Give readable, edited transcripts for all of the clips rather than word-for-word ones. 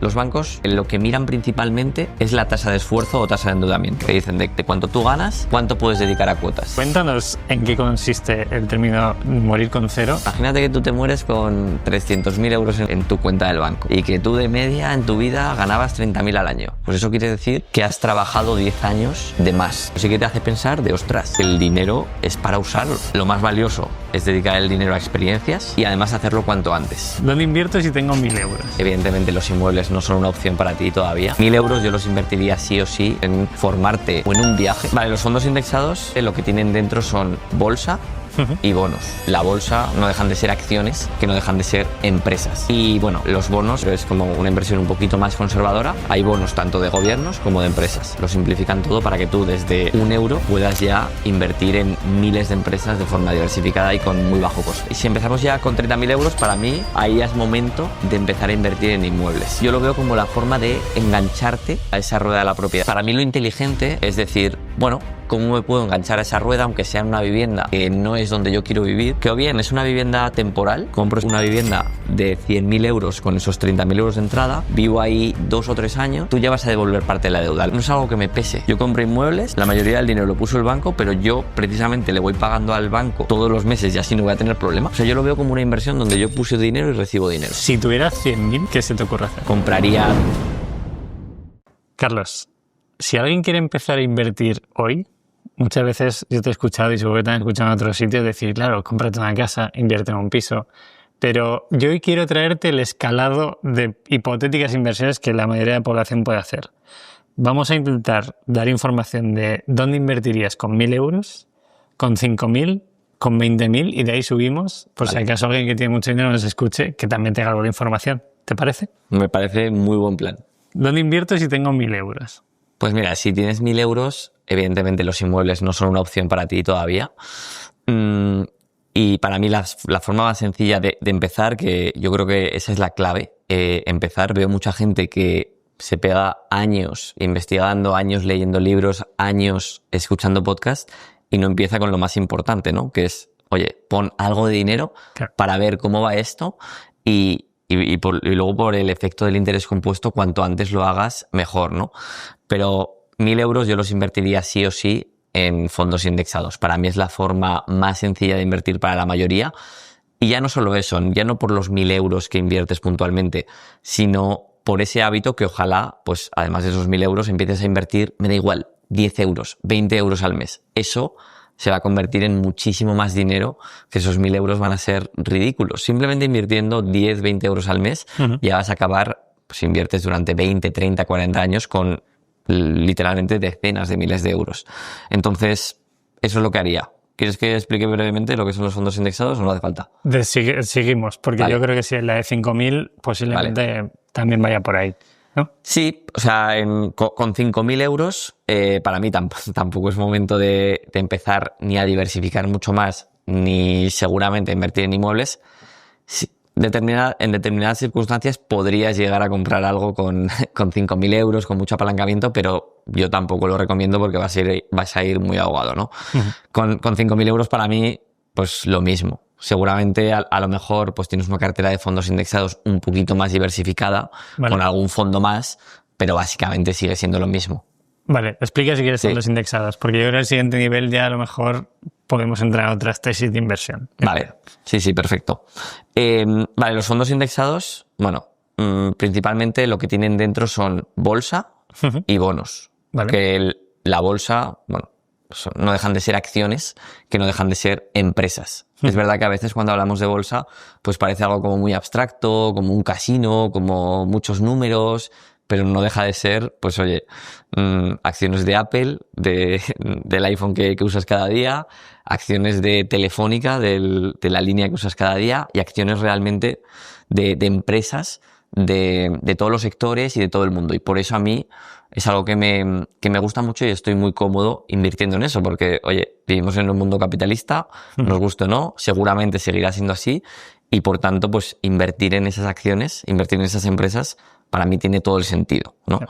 Los bancos lo que miran principalmente es la tasa de esfuerzo o tasa de endeudamiento. Te dicen de cuánto tú ganas, cuánto puedes dedicar a cuotas. Cuéntanos en qué consiste el término morir con cero. Imagínate que tú te mueres con 300.000 euros en tu cuenta del banco y que tú de media en tu vida ganabas 30.000 al año. Pues eso quiere decir que has trabajado 10 años de más. Así que te hace pensar de, ostras, el dinero es para usarlo. Lo más valioso es dedicar el dinero a experiencias y además hacerlo cuanto antes. ¿Dónde invierto si tengo 1.000 euros? Evidentemente los inmuebles no son una opción para ti todavía. 1.000 euros yo los invertiría sí o sí en formarte o en un viaje. Vale, los fondos indexados lo que tienen dentro son bolsa y bonos. La bolsa no dejan de ser acciones, que no dejan de ser empresas. Y bueno, los bonos es como una inversión un poquito más conservadora. Hay bonos tanto de gobiernos como de empresas. Lo simplifican todo para que tú desde 1 euro puedas ya invertir en miles de empresas de forma diversificada y con muy bajo coste. Y si empezamos ya con 30.000 euros, para mí ahí ya es momento de empezar a invertir en inmuebles. Yo lo veo como la forma de engancharte a esa rueda de la propiedad. Para mí lo inteligente es decir, bueno, ¿cómo me puedo enganchar a esa rueda aunque sea en una vivienda que no es donde yo quiero vivir? Que o bien es una vivienda temporal, compro una vivienda de 100.000 euros con esos 30.000 euros de entrada, vivo ahí 2 o 3 años, tú ya vas a devolver parte de la deuda. No es algo que me pese. Yo compro inmuebles, la mayoría del dinero lo puso el banco, pero yo precisamente le voy pagando al banco todos los meses y así no voy a tener problemas. O sea, yo lo veo como una inversión donde yo puse dinero y recibo dinero. Si tuvieras 100.000, ¿qué se te ocurre hacer? Compraría... Carlos, si alguien quiere empezar a invertir hoy, muchas veces yo te he escuchado y seguro que te han escuchado en otros sitios decir, claro, cómprate una casa, invierte en un piso. Pero yo hoy quiero traerte el escalado de hipotéticas inversiones que la mayoría de la población puede hacer. Vamos a intentar dar información de dónde invertirías con 1.000 euros, con 5.000, con 20.000 y de ahí subimos, por si acaso alguien que tiene mucho dinero nos escuche, que también tenga algo de información. ¿Te parece? Me parece muy buen plan. ¿Dónde invierto si tengo 1.000 euros? Pues mira, si tienes 1.000 euros, evidentemente los inmuebles no son una opción para ti todavía. Y para mí la forma más sencilla de empezar, que yo creo que esa es la clave, empezar. Veo mucha gente que se pega años investigando, años leyendo libros, años escuchando podcasts y no empieza con lo más importante, ¿no? Que es, oye, pon algo de dinero para ver cómo va esto y luego por el efecto del interés compuesto, cuanto antes lo hagas, mejor, ¿no? Pero 1.000 euros yo los invertiría sí o sí en fondos indexados. Para mí es la forma más sencilla de invertir para la mayoría. Y ya no solo eso, ya no por los 1.000 euros que inviertes puntualmente, sino por ese hábito que ojalá, pues además de esos 1.000 euros, empieces a invertir, me da igual, 10 euros, 20 euros al mes. Eso se va a convertir en muchísimo más dinero, que esos 1.000 euros van a ser ridículos. Simplemente invirtiendo 10, 20 euros al mes, ya vas a acabar, pues inviertes durante 20, 30, 40 años con literalmente decenas de miles de euros. Entonces, eso es lo que haría. ¿Quieres que explique brevemente lo que son los fondos indexados o no hace falta? Seguimos, porque yo creo que si es la de 5.000, posiblemente también vaya por ahí, ¿no? Sí, o sea, con 5.000 euros, para mí tampoco es momento de empezar ni a diversificar mucho más, ni seguramente a invertir en inmuebles. Sí, en determinadas circunstancias podrías llegar a comprar algo con 5.000 euros, con mucho apalancamiento, pero yo tampoco lo recomiendo porque vas a ir muy ahogado, ¿no? Con 5.000 euros para mí, pues lo mismo. Seguramente a lo mejor pues tienes una cartera de fondos indexados un poquito más diversificada, con algún fondo más, pero básicamente sigue siendo lo mismo. Vale, explica si quieres fondos indexados, porque yo creo que el siguiente nivel ya a lo mejor podemos entrar a otras tesis de inversión. Vale, sí, perfecto. Vale, los fondos indexados, bueno, principalmente lo que tienen dentro son bolsa y bonos. Vale. Que la bolsa, bueno, no dejan de ser acciones, que no dejan de ser empresas. Es verdad que a veces cuando hablamos de bolsa, pues parece algo como muy abstracto, como un casino, como muchos números, pero no deja de ser, pues oye, acciones de Apple, del iPhone que usas cada día, acciones de Telefónica, de la línea que usas cada día, y acciones realmente de empresas de todos los sectores y de todo el mundo. Y por eso a mí es algo que me gusta mucho y estoy muy cómodo invirtiendo en eso, porque, oye, vivimos en un mundo capitalista, nos guste o no, seguramente seguirá siendo así, y por tanto, pues invertir en esas acciones, invertir en esas empresas, para mí tiene todo el sentido, ¿no?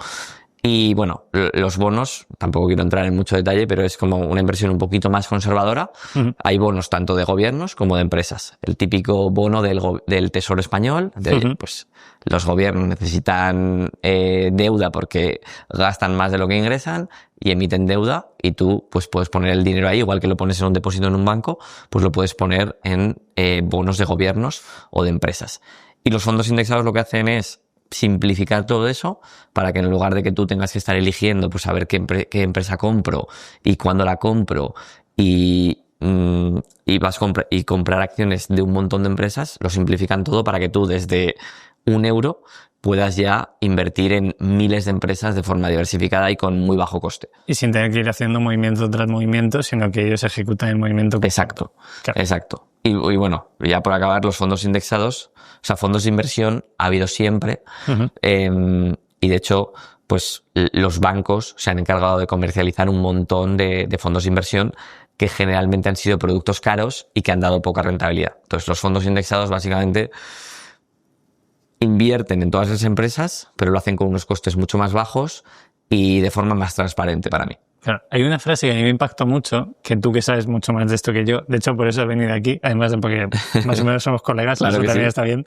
Y bueno, los bonos, tampoco quiero entrar en mucho detalle, pero es como una inversión un poquito más conservadora. Hay bonos tanto de gobiernos como de empresas. El típico bono del Tesoro Español, pues los gobiernos necesitan deuda porque gastan más de lo que ingresan y emiten deuda, y tú pues puedes poner el dinero ahí, igual que lo pones en un depósito en un banco, pues lo puedes poner en bonos de gobiernos o de empresas. Y los fondos indexados lo que hacen es simplificar todo eso para que en lugar de que tú tengas que estar eligiendo, pues saber qué empresa compro y cuándo la compro y comprar acciones de un montón de empresas, lo simplifican todo para que tú desde €1 puedas ya invertir en miles de empresas de forma diversificada y con muy bajo coste. Y sin tener que ir haciendo movimiento tras movimiento, sino que ellos ejecutan el movimiento. Exacto, claro. Exacto. Y bueno, ya por acabar, los fondos indexados, o sea, fondos de inversión ha habido siempre. Y de hecho, pues los bancos se han encargado de comercializar un montón de fondos de inversión que generalmente han sido productos caros y que han dado poca rentabilidad. Entonces, los fondos indexados básicamente invierten en todas las empresas, pero lo hacen con unos costes mucho más bajos y de forma más transparente para mí. Claro, hay una frase que a mí me impactó mucho, que tú que sabes mucho más de esto que yo, de hecho por eso he venido aquí, además de porque más o menos somos colegas, claro, eso también sí. Está bien.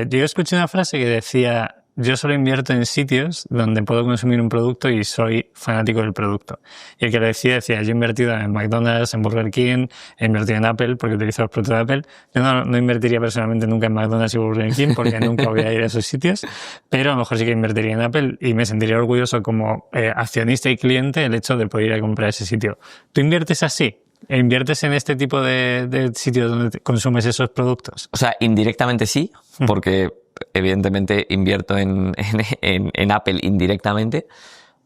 Yo escuché una frase que decía: yo solo invierto en sitios donde puedo consumir un producto y soy fanático del producto. Y el que lo decía, yo he invertido en McDonald's, en Burger King, he invertido en Apple porque utilizo los productos de Apple. Yo no invertiría personalmente nunca en McDonald's y Burger King porque nunca voy a ir a esos sitios, pero a lo mejor sí que invertiría en Apple y me sentiría orgulloso como accionista y cliente el hecho de poder ir a comprar ese sitio. ¿Tú inviertes así? ¿Inviertes en este tipo de sitios donde consumes esos productos? O sea, indirectamente sí, porque evidentemente invierto en Apple indirectamente,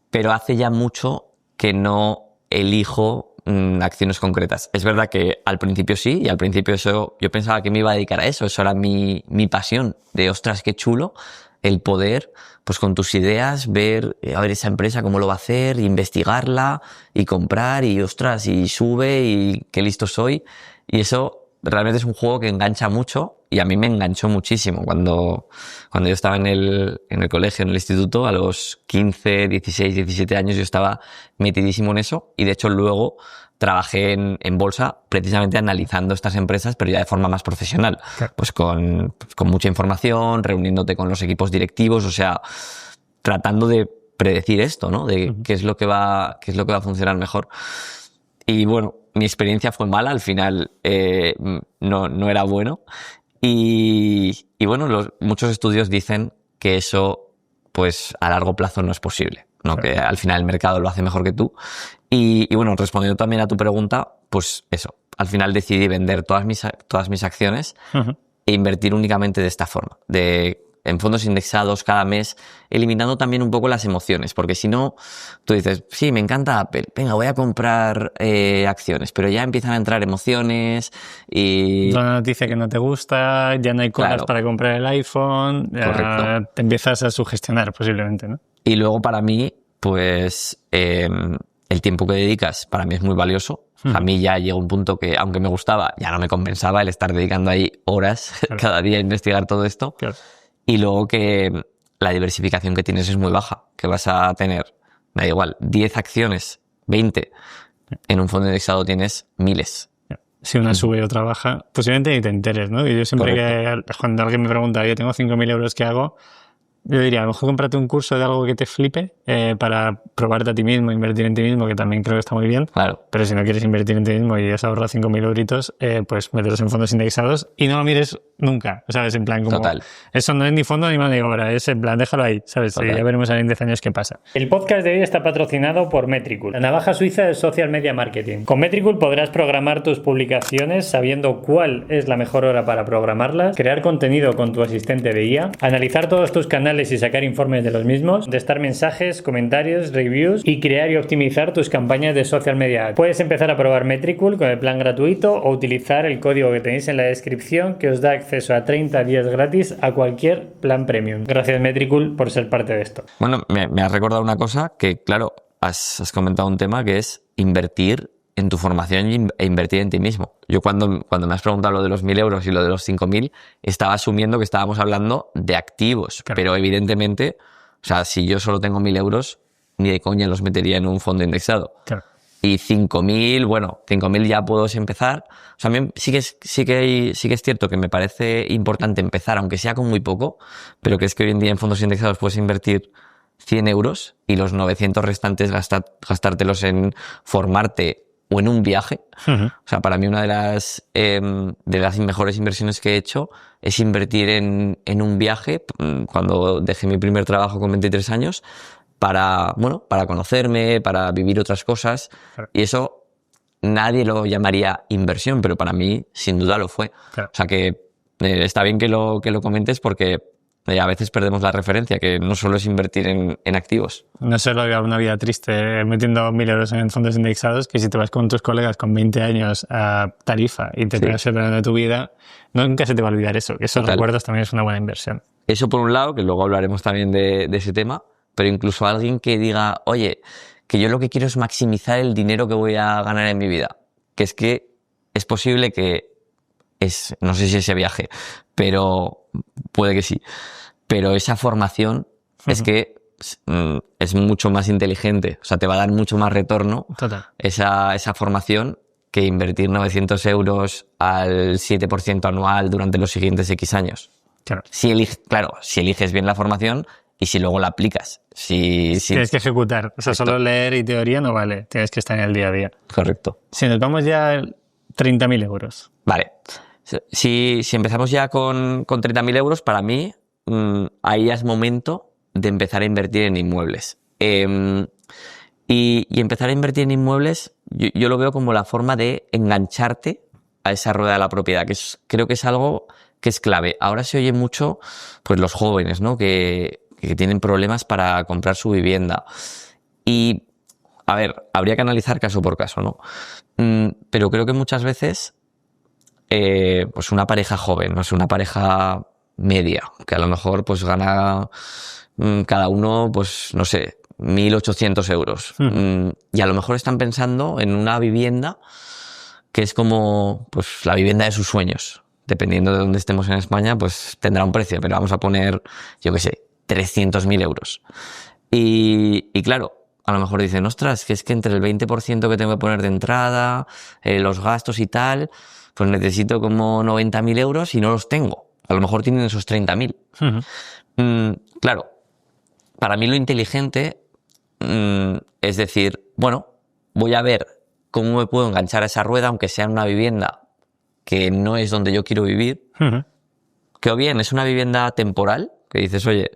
pero hace ya mucho que no elijo acciones concretas. Es verdad que al principio sí, y al principio eso yo pensaba que me iba a dedicar a eso era mi pasión, de ostras, qué chulo el poder, pues con tus ideas, ver, a ver esa empresa cómo lo va a hacer, investigarla y comprar y ostras, y sube y qué listo soy. Y eso realmente es un juego que engancha mucho y a mí me enganchó muchísimo cuando yo estaba en el colegio, en el instituto, a los 15, 16, 17 años yo estaba metidísimo en eso y de hecho luego trabajé en bolsa precisamente analizando estas empresas, pero ya de forma más profesional, claro. Pues con mucha información, reuniéndote con los equipos directivos, o sea, tratando de predecir esto, ¿no? De qué es lo que va a funcionar mejor. Y bueno, mi experiencia fue mala, al final no era bueno. Y bueno, muchos estudios dicen que eso, pues a largo plazo no es posible, ¿no? Claro. Que al final el mercado lo hace mejor que tú. Y bueno, respondiendo también a tu pregunta, pues eso, al final decidí vender todas mis acciones e invertir únicamente de esta forma, en fondos indexados cada mes, eliminando también un poco las emociones, porque si no, tú dices, sí, me encanta Apple, venga, voy a comprar acciones, pero ya empiezan a entrar emociones y... Una noticia que no te gusta, ya no hay colas claro. Para comprar el iPhone, ya te empiezas a sugestionar posiblemente, ¿no? Y luego para mí, pues el tiempo que dedicas para mí es muy valioso. A mí ya llegó un punto que, aunque me gustaba, ya no me compensaba el estar dedicando ahí horas claro. Cada día a investigar todo esto. Claro. Y luego que la diversificación que tienes es muy baja, que vas a tener, me da igual, 10 acciones, 20. En un fondo indexado tienes miles. Si una sube y otra baja, posiblemente ni te enteres, ¿no? Y yo siempre cuando alguien me pregunta, yo tengo 5.000 euros, ¿qué hago? Yo diría, a lo mejor cómprate un curso de algo que te flipe para probarte a ti mismo, invertir en ti mismo, que también creo que está muy bien. Claro. Pero si no quieres invertir en ti mismo y has ahorrado 5.000 euritos, pues mételos en fondos indexados y no lo mires nunca, ¿sabes? En plan, como total. Eso no es ni fondo ni mano de obra, es en plan, déjalo ahí, ¿sabes? Y ya veremos en 10 años qué pasa. El podcast de hoy está patrocinado por Metricool, la navaja suiza del social media marketing. Con Metricool podrás programar tus publicaciones sabiendo cuál es la mejor hora para programarlas, crear contenido con tu asistente de IA, analizar todos tus canales y sacar informes de los mismos, contestar mensajes, comentarios, reviews y crear y optimizar tus campañas de social media. Puedes empezar a probar Metricool con el plan gratuito o utilizar el código que tenéis en la descripción que os da acceso a 30 días gratis a cualquier plan premium. Gracias Metricool por ser parte de esto. Bueno, me has recordado una cosa que, claro, has comentado un tema que es invertir en tu formación e invertir en ti mismo. Yo cuando me has preguntado lo de los 1.000 euros y lo de los 5.000, estaba asumiendo que estábamos hablando de activos, claro. Pero evidentemente O sea, si yo solo tengo 1.000 euros, ni de coña los metería en un fondo indexado. Claro. Y 5.000, bueno, 5.000 ya puedo empezar. O sea, a mí sí que es cierto que me parece importante empezar, aunque sea con muy poco, pero que es que hoy en día en fondos indexados puedes invertir 100 euros y los 900 restantes gastártelos en formarte o en un viaje. Uh-huh. O sea, para mí una de las mejores inversiones que he hecho es invertir en un viaje cuando dejé mi primer trabajo con 23 años para conocerme, para vivir otras cosas. Claro. Y eso nadie lo llamaría inversión, pero para mí sin duda lo fue. Claro. O sea que está bien que lo comentes porque a veces perdemos la referencia, que no solo es invertir en activos. No solo llevar una vida triste metiendo 1.000 euros en fondos indexados, que si te vas con tus colegas con 20 años a Tarifa y te pegas el verano de tu vida, nunca se te va a olvidar eso, que esos Total. recuerdos también es una buena inversión. Eso por un lado, que luego hablaremos también de ese tema, pero incluso alguien que diga, oye, que yo lo que quiero es maximizar el dinero que voy a ganar en mi vida. Que es posible que no sé si ese viaje, pero puede que sí. Pero esa formación es que es mucho más inteligente. O sea, te va a dar mucho más retorno. Total. Esa formación que invertir 900 euros al 7% anual durante los siguientes X años. Claro. Si eliges bien la formación y si luego la aplicas. Tienes que ejecutar. O sea, solo leer y teoría no vale. Tienes que estar en el día a día. Correcto. Si nos vamos ya a 30.000 euros. Vale. Si empezamos ya con 30.000 euros, para mí, ahí ya es momento de empezar a invertir en inmuebles. Y empezar a invertir en inmuebles, yo lo veo como la forma de engancharte a esa rueda de la propiedad, creo que es algo que es clave. Ahora se oye mucho, pues los jóvenes, ¿no? Que tienen problemas para comprar su vivienda. Y, a ver, habría que analizar caso por caso, ¿no? Pero creo que muchas veces, pues una pareja joven, no sé, una pareja media, que a lo mejor pues gana cada uno, pues no sé, 1.800 euros. Y a lo mejor están pensando en una vivienda que es como pues la vivienda de sus sueños. Dependiendo de dónde estemos en España, pues tendrá un precio, pero vamos a poner, yo qué sé, 300.000 euros. Y claro, a lo mejor dicen, ostras, que es que entre el 20% que tengo que poner de entrada, los gastos y tal, pues necesito como 90.000 euros y no los tengo. A lo mejor tienen esos 30.000. Claro, para mí lo inteligente es decir, bueno, voy a ver cómo me puedo enganchar a esa rueda, aunque sea en una vivienda que no es donde yo quiero vivir, que o bien es una vivienda temporal, que dices, oye,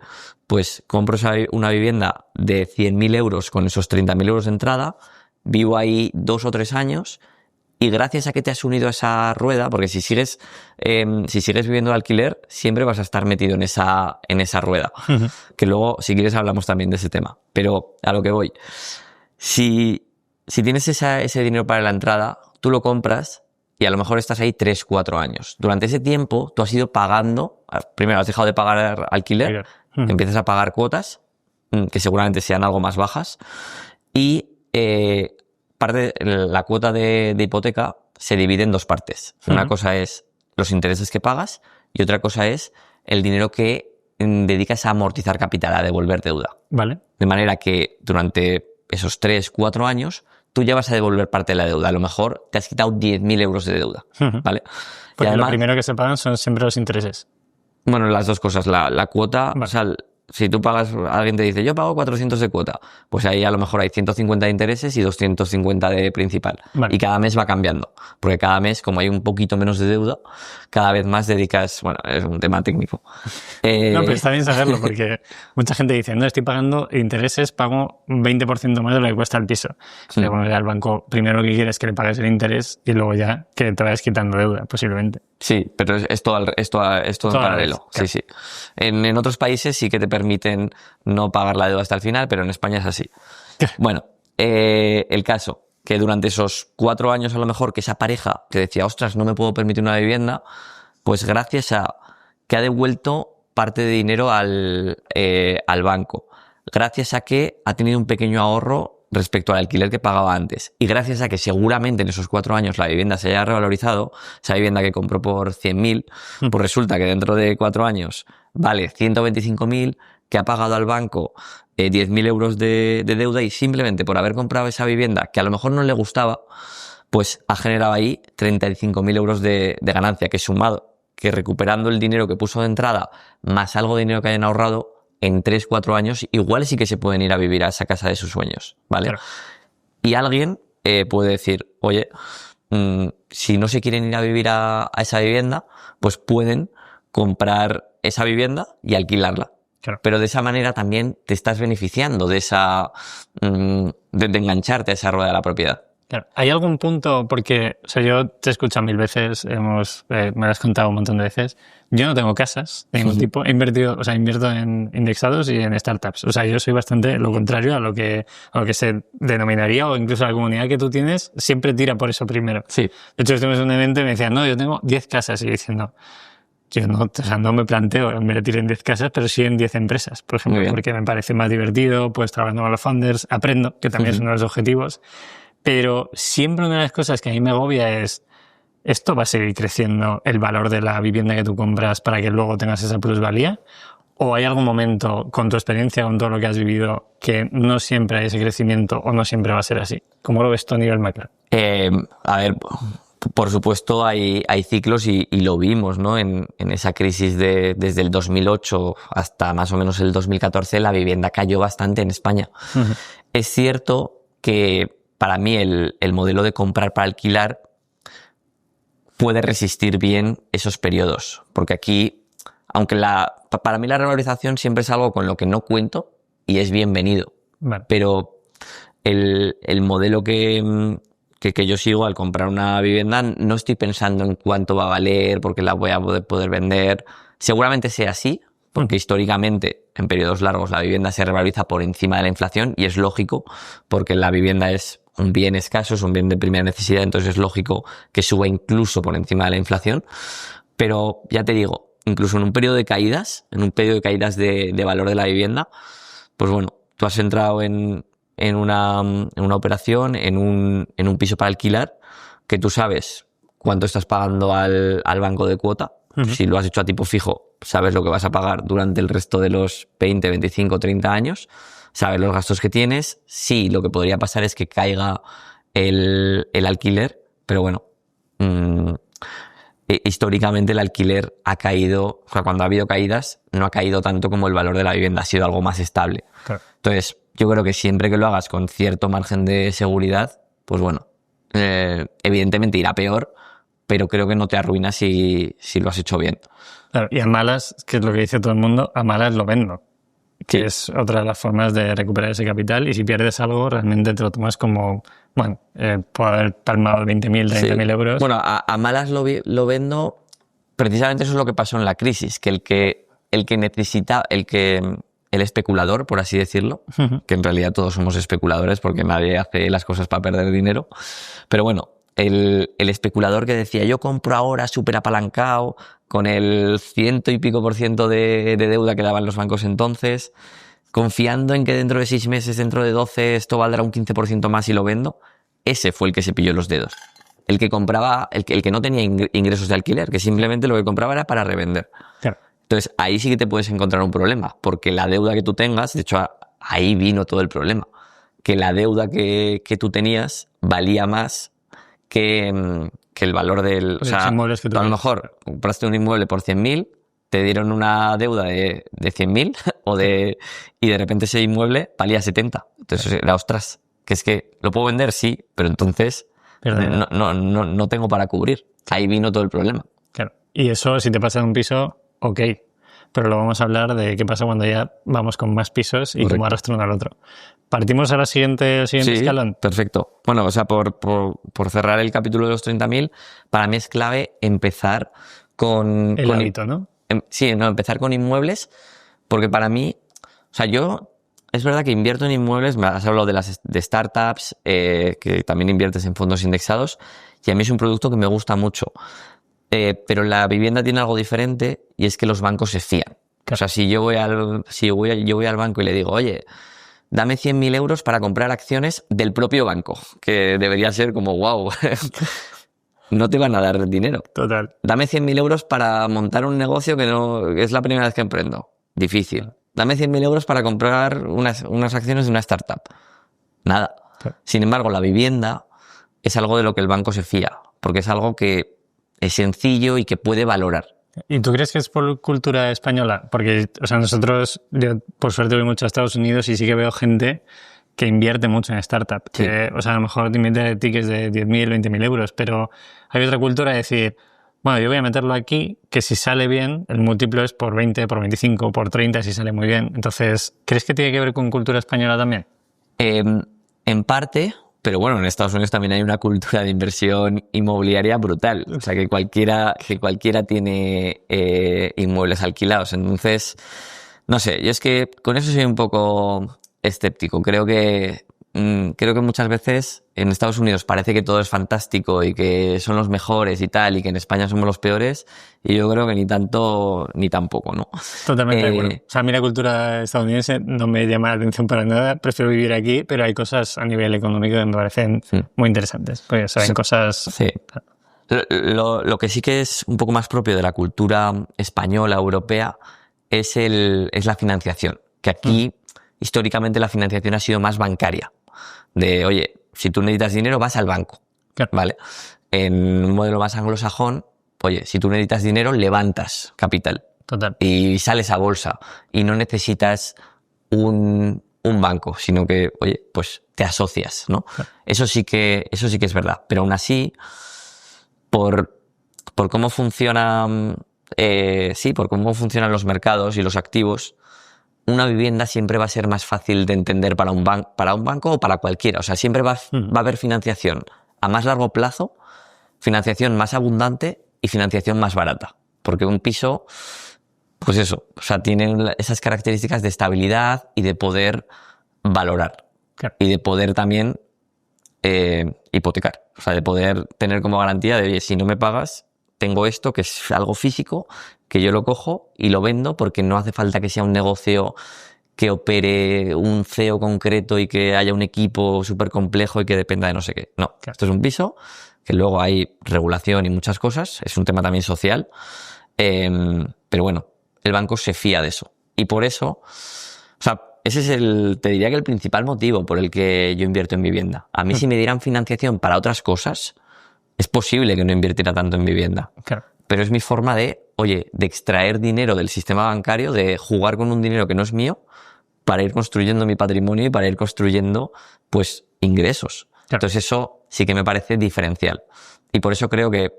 pues compro una vivienda de 100.000 euros con esos 30.000 euros de entrada, vivo ahí 2 o 3 años y gracias a que te has unido a esa rueda, porque si sigues viviendo de alquiler, siempre vas a estar metido en esa rueda, que luego, si quieres, hablamos también de ese tema. Pero a lo que voy, si tienes ese dinero para la entrada, tú lo compras y a lo mejor estás ahí 3, 4 años. Durante ese tiempo, tú has ido pagando, primero has dejado de pagar alquiler, empiezas a pagar cuotas, que seguramente sean algo más bajas, y parte de la cuota de hipoteca se divide en 2 partes. Una cosa es los intereses que pagas y otra cosa es el dinero que dedicas a amortizar capital, a devolver deuda. Vale. De manera que durante esos 3, 4 años tú ya vas a devolver parte de la deuda. A lo mejor te has quitado 10.000 euros de deuda, ¿vale? Porque y además, lo primero que se pagan son siempre los intereses. Bueno, las dos cosas. La cuota, vale. O sea, si tú pagas, alguien te dice, yo pago 400 de cuota, pues ahí a lo mejor hay 150 de intereses y 250 de principal. Vale. Y cada mes va cambiando. Porque cada mes, como hay un poquito menos de deuda, cada vez más dedicas, bueno, es un tema técnico. No, pero está bien saberlo, porque mucha gente dice, no, estoy pagando intereses, pago un 20% más de lo que cuesta el piso. Pero bueno, ya el banco primero lo que quiere es que le pagues el interés y luego ya que te vayas quitando deuda, posiblemente. Sí, pero es todo en paralelo. Claro. Sí. En otros países sí que te permiten no pagar la deuda hasta el final, pero en España es así. Bueno, el caso, que durante esos 4 años a lo mejor que esa pareja que decía, ostras, no me puedo permitir una vivienda, pues gracias a que ha devuelto parte de dinero al banco, gracias a que ha tenido un pequeño ahorro respecto al alquiler que pagaba antes. Y gracias a que seguramente en esos 4 años la vivienda se haya revalorizado, esa vivienda que compró por 100.000, pues resulta que dentro de 4 años vale 125.000, que ha pagado al banco 10.000 euros de deuda y simplemente por haber comprado esa vivienda que a lo mejor no le gustaba, pues ha generado ahí 35.000 euros de ganancia, que sumado, que recuperando el dinero que puso de entrada, más algo de dinero que hayan ahorrado, en 3-4 años, igual sí que se pueden ir a vivir a esa casa de sus sueños, ¿vale? Claro. Y alguien puede decir, oye, si no se quieren ir a vivir a esa vivienda, pues pueden comprar esa vivienda y alquilarla. Claro. Pero de esa manera también te estás beneficiando de esa de engancharte a esa rueda de la propiedad. Claro. ¿Hay algún punto? Porque, o sea, yo te he escuchado 1000 veces, me lo has contado un montón de veces. Yo no tengo casas de ningún tipo. He invertido, o sea, invierto en indexados y en startups. O sea, yo soy bastante lo contrario a lo que se denominaría, o incluso la comunidad que tú tienes siempre tira por eso primero. Sí. De hecho, estuvimos en un evento y me decían, no, yo tengo 10 casas. Y yo diciendo, yo no, o sea, no me planteo invertir en 10 casas, pero sí en 10 empresas, por ejemplo, porque me parece más divertido, puedes trabajar con los founders, aprendo, que también es uno de los objetivos. Pero siempre una de las cosas que a mí me agobia es, ¿esto va a seguir creciendo el valor de la vivienda que tú compras para que luego tengas esa plusvalía? ¿O hay algún momento, con tu experiencia, con todo lo que has vivido, que no siempre hay ese crecimiento o no siempre va a ser así? ¿Cómo lo ves tú a nivel macro? A ver, por supuesto hay ciclos y lo vimos, ¿no? En esa crisis desde el 2008 hasta más o menos el 2014, la vivienda cayó bastante en España. Es cierto que para mí el modelo de comprar para alquilar puede resistir bien esos periodos, porque aquí, aunque para mí la revalorización siempre es algo con lo que no cuento y es bienvenido, Vale. pero el modelo que yo sigo al comprar una vivienda, no estoy pensando en cuánto va a valer, porque la voy a poder vender. Seguramente sea así, porque históricamente en periodos largos la vivienda se revaloriza por encima de la inflación y es lógico, porque la vivienda es un bien escaso, es un bien de primera necesidad, entonces es lógico que suba incluso por encima de la inflación. Pero ya te digo, incluso en un periodo de caídas, de valor de la vivienda, pues bueno, tú has entrado en una operación, en un piso para alquilar, que tú sabes cuánto estás pagando al banco de cuota. Si lo has hecho a tipo fijo, sabes lo que vas a pagar durante el resto de los 20, 25, 30 años. Sabes los gastos que tienes. Sí, lo que podría pasar es que caiga el alquiler, pero bueno, históricamente el alquiler ha caído, o sea, cuando ha habido caídas, no ha caído tanto como el valor de la vivienda, ha sido algo más estable. Claro. Entonces, yo creo que siempre que lo hagas con cierto margen de seguridad, pues bueno, evidentemente irá peor, pero creo que no te arruinas si lo has hecho bien. Claro, y a malas, que es lo que dice todo el mundo, a malas lo vendo. Que es otra de las formas de recuperar ese capital, y si pierdes algo, realmente te lo tomas como, bueno, puedo haber palmado 20.000, 30.000 euros. Bueno, a malas lo vendo, precisamente eso es lo que pasó en la crisis, que el que necesita, el especulador, por así decirlo, que en realidad todos somos especuladores porque nadie hace las cosas para perder dinero, pero bueno, el especulador que decía, yo compro ahora súper apalancado, con el 100 y pico % de deuda que daban los bancos entonces, confiando en que dentro de 6 meses, dentro de 12, esto valdrá un 15% más y lo vendo, ese fue el que se pilló los dedos. El que compraba, el que no tenía ingresos de alquiler, que simplemente lo que compraba era para revender. Claro. Entonces, ahí sí que te puedes encontrar un problema, porque la deuda que tú tengas, de hecho, ahí vino todo el problema, que la deuda que tú tenías valía más que el valor del... O sea, tú a lo mejor compraste un inmueble por 100.000, te dieron una deuda de 100.000 y de repente ese inmueble valía 70. Entonces era, ostras, que es que lo puedo vender, sí, pero entonces no tengo para cubrir. Ahí vino todo el problema. Claro. Y eso, si te pasa en un piso, ok. Pero lo vamos a hablar de qué pasa cuando ya vamos con más pisos y cómo arrastran al otro. ¿Partimos a al siguiente escalón? Perfecto. Bueno, o sea, por cerrar el capítulo de los 30.000, para mí es clave empezar con... El hábito, ¿no? Empezar con inmuebles, porque para mí, o sea, es verdad que invierto en inmuebles, me has hablado de startups, que también inviertes en fondos indexados, y a mí es un producto que me gusta mucho. Pero la vivienda tiene algo diferente, y es que los bancos se fían. Claro. O sea, si yo voy al banco y le digo, oye, dame 100.000 euros para comprar acciones del propio banco, que debería ser como, wow, no te van a dar dinero. Total. Dame 100.000 euros para montar un negocio que es la primera vez que emprendo. Difícil. dame 100.000 euros para comprar unas acciones de una startup. Nada. Claro. Sin embargo, la vivienda es algo de lo que el banco se fía, porque es algo que es sencillo y que puede valorar. ¿Y tú crees que es por cultura española? Porque, o sea, yo por suerte voy mucho a Estados Unidos y sí que veo gente que invierte mucho en startup. Sí. Que, o sea, a lo mejor te invierte tickets de 10.000, 20.000 euros, pero hay otra cultura de decir, bueno, yo voy a meterlo aquí, que si sale bien, el múltiplo es por 20, por 25, por 30, si sale muy bien. Entonces, ¿crees que tiene que ver con cultura española también? En parte, pero bueno, en Estados Unidos también hay una cultura de inversión inmobiliaria brutal. O sea, que cualquiera tiene inmuebles alquilados. Entonces, no sé, yo es que con eso soy un poco escéptico. Creo que muchas veces en Estados Unidos parece que todo es fantástico y que son los mejores y tal, y que en España somos los peores, y yo creo que ni tanto ni tampoco, ¿no? Totalmente de acuerdo. O sea, a mí la cultura estadounidense no me llama la atención para nada, prefiero vivir aquí, pero hay cosas a nivel económico que me parecen muy interesantes, porque saben cosas... Sí. Lo que sí que es un poco más propio de la cultura española, europea, es la financiación, que aquí históricamente la financiación ha sido más bancaria. De, oye, si tú necesitas dinero, vas al banco. Claro. ¿Vale? En un modelo más anglosajón, oye, si tú necesitas dinero, levantas capital. Total. Y sales a bolsa. Y no necesitas un banco, sino que, oye, pues te asocias, ¿no? Claro. Eso sí que es verdad. Pero aún así, por cómo funcionan los mercados y los activos, una vivienda siempre va a ser más fácil de entender para un banco o para cualquiera. O sea, siempre va a haber financiación a más largo plazo, financiación más abundante y financiación más barata. Porque un piso, pues eso, o sea, tiene esas características de estabilidad y de poder valorar. Claro. Y de poder también hipotecar. O sea, de poder tener como garantía de, oye, si no me pagas, tengo esto que es algo físico, que yo lo cojo y lo vendo, porque no hace falta que sea un negocio que opere un CEO concreto y que haya un equipo súper complejo y que dependa de no sé qué. No, Claro. Esto es un piso, que luego hay regulación y muchas cosas, es un tema también social, pero bueno, el banco se fía de eso. Y por eso, o sea, ese es te diría que el principal motivo por el que yo invierto en vivienda. A mí si me dieran financiación para otras cosas, es posible que no invirtiera tanto en vivienda. Claro. Pero es mi forma de extraer dinero del sistema bancario, de jugar con un dinero que no es mío para ir construyendo mi patrimonio y para ir construyendo, pues, ingresos. Claro. Entonces eso sí que me parece diferencial. Y por eso creo que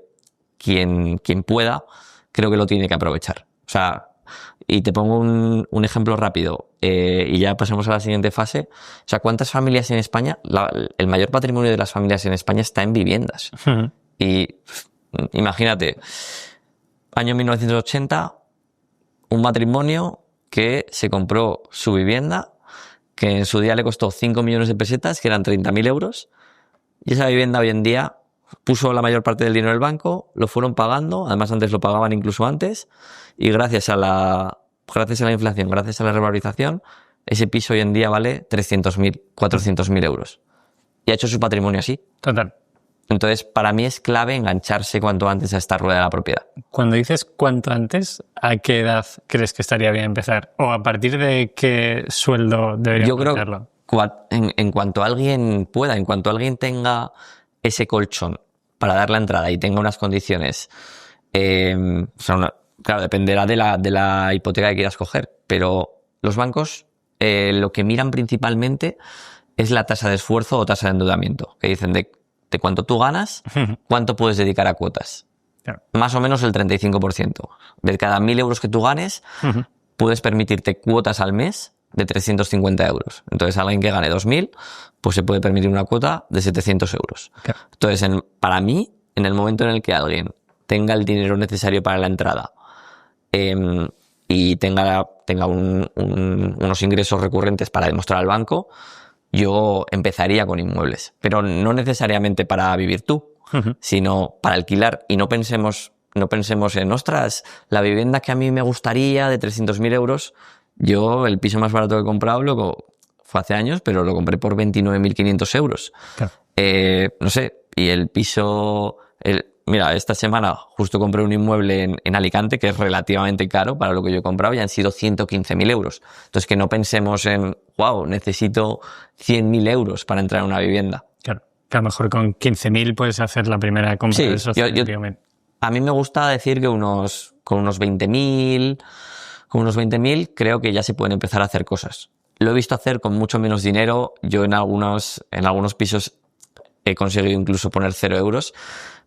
quien pueda, creo que lo tiene que aprovechar. O sea, y te pongo un ejemplo rápido y ya pasamos a la siguiente fase. O sea, ¿cuántas familias en España? El mayor patrimonio de las familias en España está en viviendas. Y imagínate, año 1980, un matrimonio que se compró su vivienda, que en su día le costó 5 millones de pesetas, que eran 30.000 euros, y esa vivienda hoy en día puso la mayor parte del dinero en el banco, lo fueron pagando, además antes lo pagaban incluso antes, y gracias a la inflación, gracias a la revalorización, ese piso hoy en día vale 300.000, 400.000 euros. Y ha hecho su patrimonio así. Total. Entonces, para mí es clave engancharse cuanto antes a esta rueda de la propiedad. Cuando dices cuanto antes, ¿a qué edad crees que estaría bien empezar? ¿O a partir de qué sueldo debería empezarlo? Yo creo en cuanto alguien pueda, en cuanto alguien tenga ese colchón para dar la entrada y tenga unas condiciones, claro, dependerá de la hipoteca que quieras coger, pero los bancos lo que miran principalmente es la tasa de esfuerzo o tasa de endeudamiento, que dicen de cuánto tú ganas, cuánto puedes dedicar a cuotas. Claro. Más o menos el 35%. De cada 1.000 euros que tú ganes, puedes permitirte cuotas al mes de 350 euros. Entonces, alguien que gane 2.000, pues se puede permitir una cuota de 700 euros. Claro. Entonces, para mí, en el momento en el que alguien tenga el dinero necesario para la entrada y tenga unos ingresos recurrentes para demostrar al banco, yo empezaría con inmuebles. Pero no necesariamente para vivir tú, sino para alquilar. Y no pensemos en, ostras, la vivienda que a mí me gustaría de 300.000 euros. Yo, el piso más barato que he comprado fue hace años, pero lo compré por 29.500 euros. Claro. No sé, y el piso, mira, esta semana justo compré un inmueble en Alicante, que es relativamente caro para lo que yo he comprado, y han sido 115.000 euros. Entonces, que no pensemos en, wow, necesito 100.000 euros para entrar en una vivienda. Claro, que a lo mejor con 15.000 puedes hacer la primera compra Sí, de esos 100.000. a mí me gusta decir que con unos 20.000 creo que ya se pueden empezar a hacer cosas. Lo he visto hacer con mucho menos dinero. Yo en algunos pisos he conseguido incluso poner 0 euros,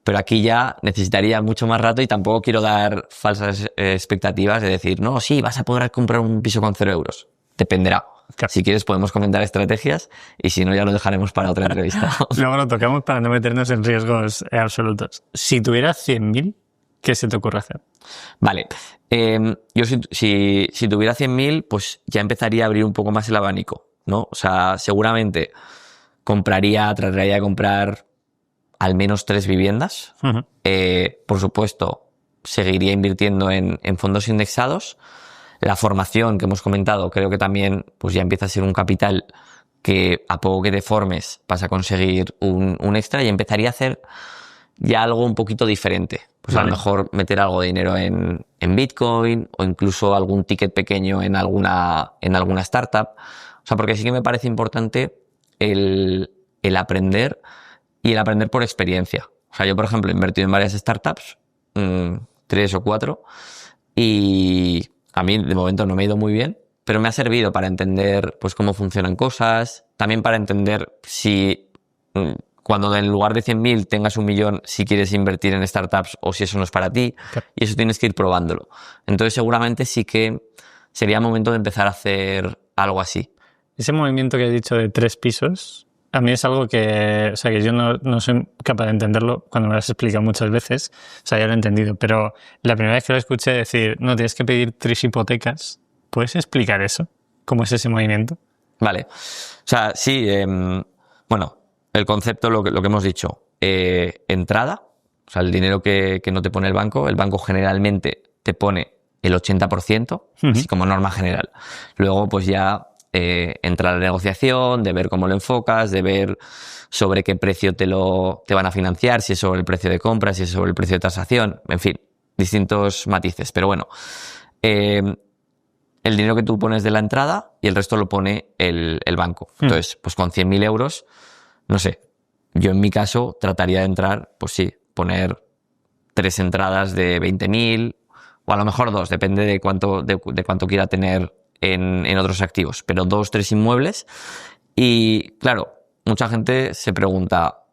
pero aquí ya necesitaría mucho más rato y tampoco quiero dar falsas expectativas de decir, no, sí, vas a poder comprar un piso con 0 euros. Dependerá. Claro. Si quieres podemos comentar estrategias y si no ya lo dejaremos para otra entrevista. Luego lo tocamos para no meternos en riesgos absolutos. Si tuvieras 100.000, ¿qué se te ocurre hacer? Vale. Yo si tuviera 100.000, pues ya empezaría a abrir un poco más el abanico, ¿no? O sea, seguramente trataría de comprar al menos 3 viviendas. Uh-huh. Por supuesto, seguiría invirtiendo en fondos indexados. La formación que hemos comentado creo que también pues ya empieza a ser un capital que a poco que te formes vas a conseguir un extra y empezaría a hacer ya algo un poquito diferente. Pues vale. A lo mejor meter algo de dinero en Bitcoin o incluso algún ticket pequeño en alguna startup. O sea, porque sí que me parece importante el aprender y el aprender por experiencia. O sea, yo, por ejemplo, he invertido en varias startups, 3 o 4, y a mí de momento no me ha ido muy bien, pero me ha servido para entender pues cómo funcionan cosas, también para entender si cuando en lugar de 100.000 tengas 1.000.000, si quieres invertir en startups o si eso no es para ti, Claro. Y eso tienes que ir probándolo. Entonces seguramente sí que sería momento de empezar a hacer algo así. Ese movimiento que has dicho de 3 pisos, a mí es algo que yo no soy capaz de entenderlo cuando me lo has explicado muchas veces. O sea, ya lo he entendido, pero la primera vez que lo escuché decir, no, tienes que pedir 3 hipotecas, ¿puedes explicar eso? ¿Cómo es ese movimiento? Vale. O sea, sí, bueno, el concepto, lo que hemos dicho, entrada, o sea, el dinero que no te pone el banco generalmente te pone el 80%, así como norma general. Luego, pues ya entrar a la negociación, de ver cómo lo enfocas, de ver sobre qué precio te van a financiar, si es sobre el precio de compra, si es sobre el precio de tasación, en fin, distintos matices. Pero bueno, el dinero que tú pones de la entrada y el resto lo pone el banco. Entonces, pues con 100.000 euros, no sé, yo en mi caso trataría de entrar, pues sí, poner 3 entradas de 20.000 o a lo mejor 2, depende de cuánto quiera tener en otros activos, pero 2, 3 inmuebles. Y claro, mucha gente se pregunta,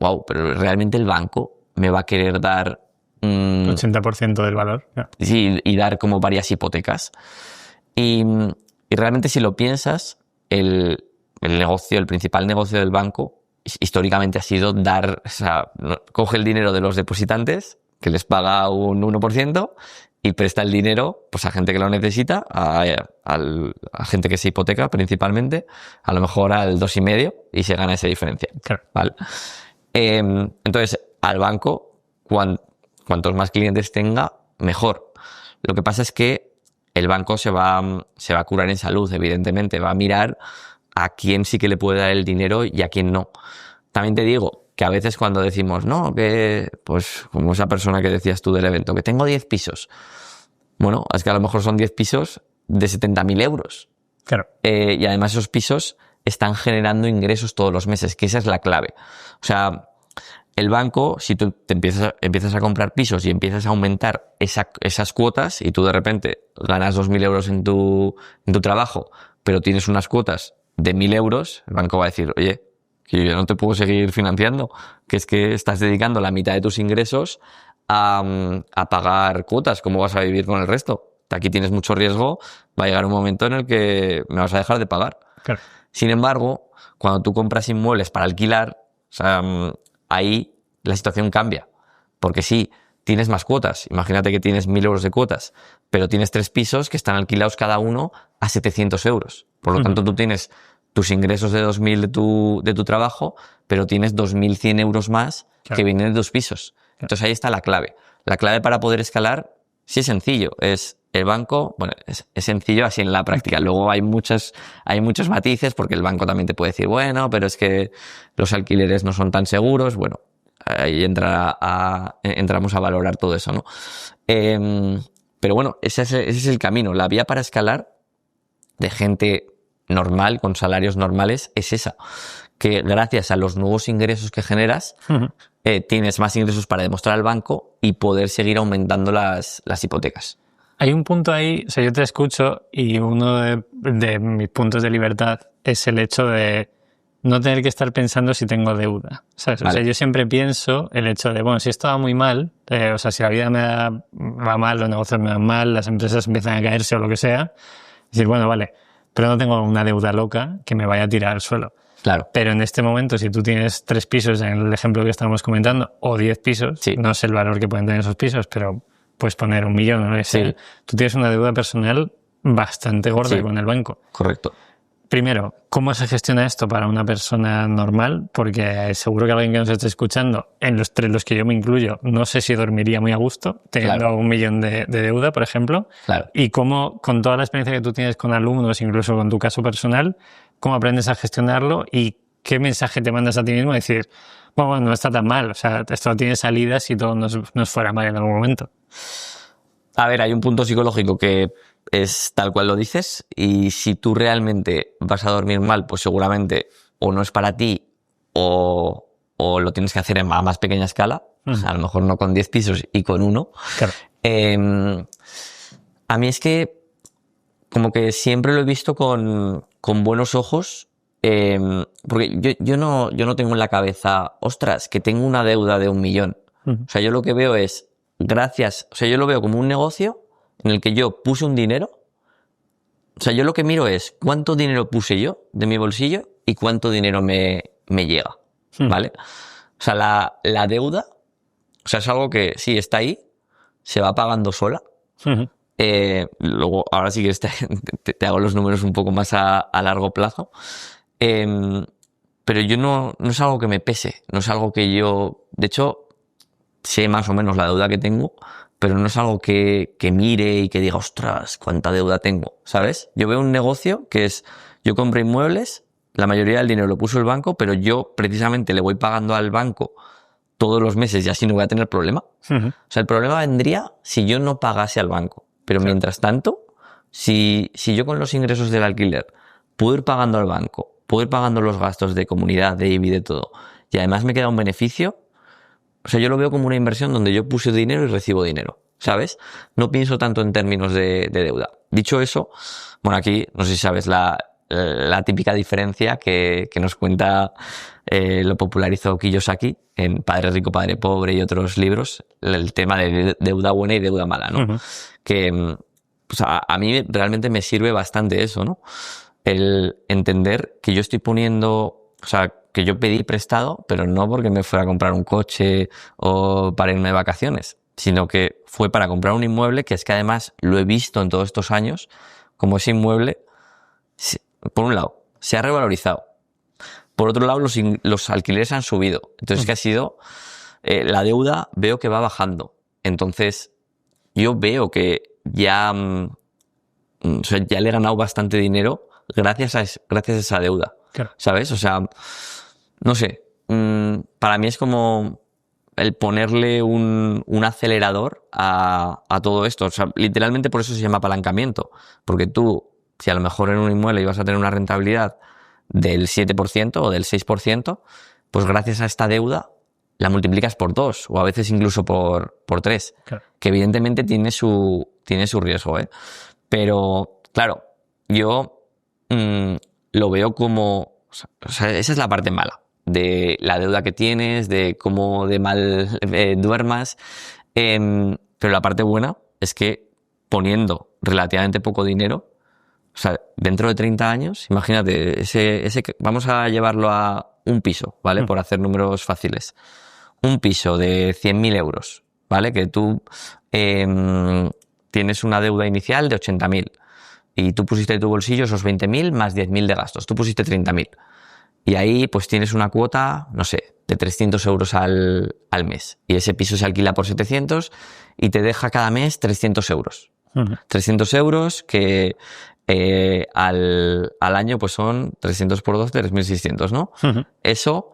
wow, pero ¿realmente el banco me va a querer dar 80% del valor? Sí, y dar como varias hipotecas? Y realmente si lo piensas, el principal negocio del banco históricamente ha sido dar, o sea, coge el dinero de los depositantes, que les paga un 1%, y presta el dinero pues a gente que lo necesita, a gente que se hipoteca principalmente, a lo mejor al 2,5%, y se gana esa diferencia. Claro. ¿Vale? Entonces, al banco, cuantos más clientes tenga, mejor. Lo que pasa es que el banco se va a curar en salud, evidentemente. Va a mirar a quién sí que le puede dar el dinero y a quién no. También te digo que a veces cuando decimos, no, que pues como esa persona que decías tú del evento, que tengo 10 pisos. Bueno, es que a lo mejor son 10 pisos de 70.000 euros. Claro. Y además esos pisos están generando ingresos todos los meses, que esa es la clave. O sea, el banco, si tú te empiezas a comprar pisos y empiezas a aumentar esas cuotas y tú de repente ganas 2.000 euros en tu trabajo, pero tienes unas cuotas de 1.000 euros, el banco va a decir, oye, que yo ya no te puedo seguir financiando, que es que estás dedicando la mitad de tus ingresos a pagar cuotas. ¿Cómo vas a vivir con el resto? Aquí tienes mucho riesgo, va a llegar un momento en el que me vas a dejar de pagar. Claro. Sin embargo, cuando tú compras inmuebles para alquilar, o sea, ahí la situación cambia. Porque sí, tienes más cuotas. Imagínate que tienes 1.000 euros de cuotas, pero tienes 3 pisos que están alquilados cada uno a 700 euros. Por lo tanto, tú tienes tus ingresos de 2.000 de tu trabajo, pero tienes 2.100 euros más que vienen de tus pisos. Entonces ahí está la clave. La clave para poder escalar, sí es sencillo, es el banco, bueno, es sencillo así en la práctica. Luego hay muchos matices, porque el banco también te puede decir, bueno, pero es que los alquileres no son tan seguros. Bueno, ahí entramos a valorar todo eso, ¿no? Pero bueno, ese es el camino. La vía para escalar de gente normal, con salarios normales, es esa. Que gracias a los nuevos ingresos que generas, tienes más ingresos para demostrar al banco y poder seguir aumentando las hipotecas. Hay un punto ahí, o sea, yo te escucho y uno de mis puntos de libertad es el hecho de no tener que estar pensando si tengo deuda, ¿sabes? Vale. O sea, yo siempre pienso el hecho de, bueno, si esto va muy mal, o sea, si la vida va mal, los negocios me van mal, las empresas empiezan a caerse o lo que sea, decir, bueno, vale, pero no tengo una deuda loca que me vaya a tirar al suelo. Claro. Pero en este momento, si tú tienes 3 pisos en el ejemplo que estábamos comentando, o 10 pisos, Sí. no sé el valor que pueden tener esos pisos, pero puedes poner 1 millón o lo que sea, Sí. tú tienes una deuda personal bastante gorda Sí. con el banco. Correcto. Primero, ¿cómo se gestiona esto para una persona normal? Porque seguro que alguien que nos esté escuchando, en los que yo me incluyo, no sé si dormiría muy a gusto teniendo Claro. 1 millón de deuda, por ejemplo. Claro. Y cómo, con toda la experiencia que tú tienes con alumnos, incluso con tu caso personal, cómo aprendes a gestionarlo y qué mensaje te mandas a ti mismo a decir, bueno, no está tan mal, o sea, esto tiene salidas si todo nos fuera mal en algún momento. A ver, hay un punto psicológico que es tal cual lo dices, y si tú realmente vas a dormir mal, pues seguramente o no es para ti o lo tienes que hacer a más pequeña escala, a lo mejor no con 10 pisos y con 1. Claro. A mí es que como que siempre lo he visto con buenos ojos, porque yo no tengo en la cabeza, ostras, que tengo una deuda de 1 millón. O sea, yo lo que veo es, yo lo veo como un negocio en el que yo puse un dinero. O sea, yo lo que miro es cuánto dinero puse yo de mi bolsillo y cuánto dinero me llega, ¿vale? O sea, la deuda, o sea, es algo que sí está ahí, se va pagando sola. Luego, ahora sí que te hago los números un poco más a largo plazo. Pero yo no es algo que me pese, no es algo que yo... De hecho, sé más o menos la deuda que tengo, pero no es algo que mire y que diga, ostras, cuánta deuda tengo, ¿sabes? Yo veo un negocio que es, yo compro inmuebles, la mayoría del dinero lo puso el banco, pero yo precisamente le voy pagando al banco todos los meses y así no voy a tener problema. O sea, el problema vendría si yo no pagase al banco. Pero mientras tanto, si yo con los ingresos del alquiler puedo ir pagando al banco, puedo ir pagando los gastos de comunidad, de IBI, de todo, y además me queda un beneficio, o sea, yo lo veo como una inversión donde yo puse dinero y recibo dinero, ¿sabes? No pienso tanto en términos de deuda. Dicho eso, bueno, aquí no sé si sabes la típica diferencia que nos cuenta, lo popularizó Kiyosaki en Padre Rico, Padre Pobre y otros libros, el tema de deuda buena y deuda mala, ¿no? Que pues a mí realmente me sirve bastante eso, ¿no? El entender que yo estoy poniendo, o sea, que yo pedí prestado, pero no porque me fuera a comprar un coche o para irme de vacaciones, sino que fue para comprar un inmueble, que es que además lo he visto en todos estos años, como ese inmueble, por un lado, se ha revalorizado. Por otro lado, los alquileres han subido. Entonces, que ha sido, la deuda veo que va bajando. Entonces, yo veo que ya, o sea, ya le he ganado bastante dinero gracias a esa deuda. Claro. ¿Sabes? O sea, no sé, para mí es como el ponerle un acelerador a todo esto. O sea, literalmente por eso se llama apalancamiento. Porque tú, si a lo mejor en un inmueble ibas a tener una rentabilidad del 7% o del 6%, pues gracias a esta deuda la multiplicas por 2 o a veces incluso por 3. Claro. Que evidentemente tiene su riesgo, ¿eh? Pero, claro, yo lo veo como... O sea, esa es la parte mala de la deuda que tienes, de cómo de mal duermas. Pero la parte buena es que poniendo relativamente poco dinero, o sea, dentro de 30 años, imagínate, vamos a llevarlo a un piso, ¿vale? Por hacer números fáciles. Un piso de 100.000 euros, ¿vale? Que tú tienes una deuda inicial de 80.000 y tú pusiste de tu bolsillo esos 20.000 más 10.000 de gastos. Tú pusiste 30.000. Y ahí pues tienes una cuota, no sé, de 300 euros al mes. Y ese piso se alquila por 700 y te deja cada mes 300 euros. 300 euros que al año pues son 300 por 2, 3.600, ¿no? Eso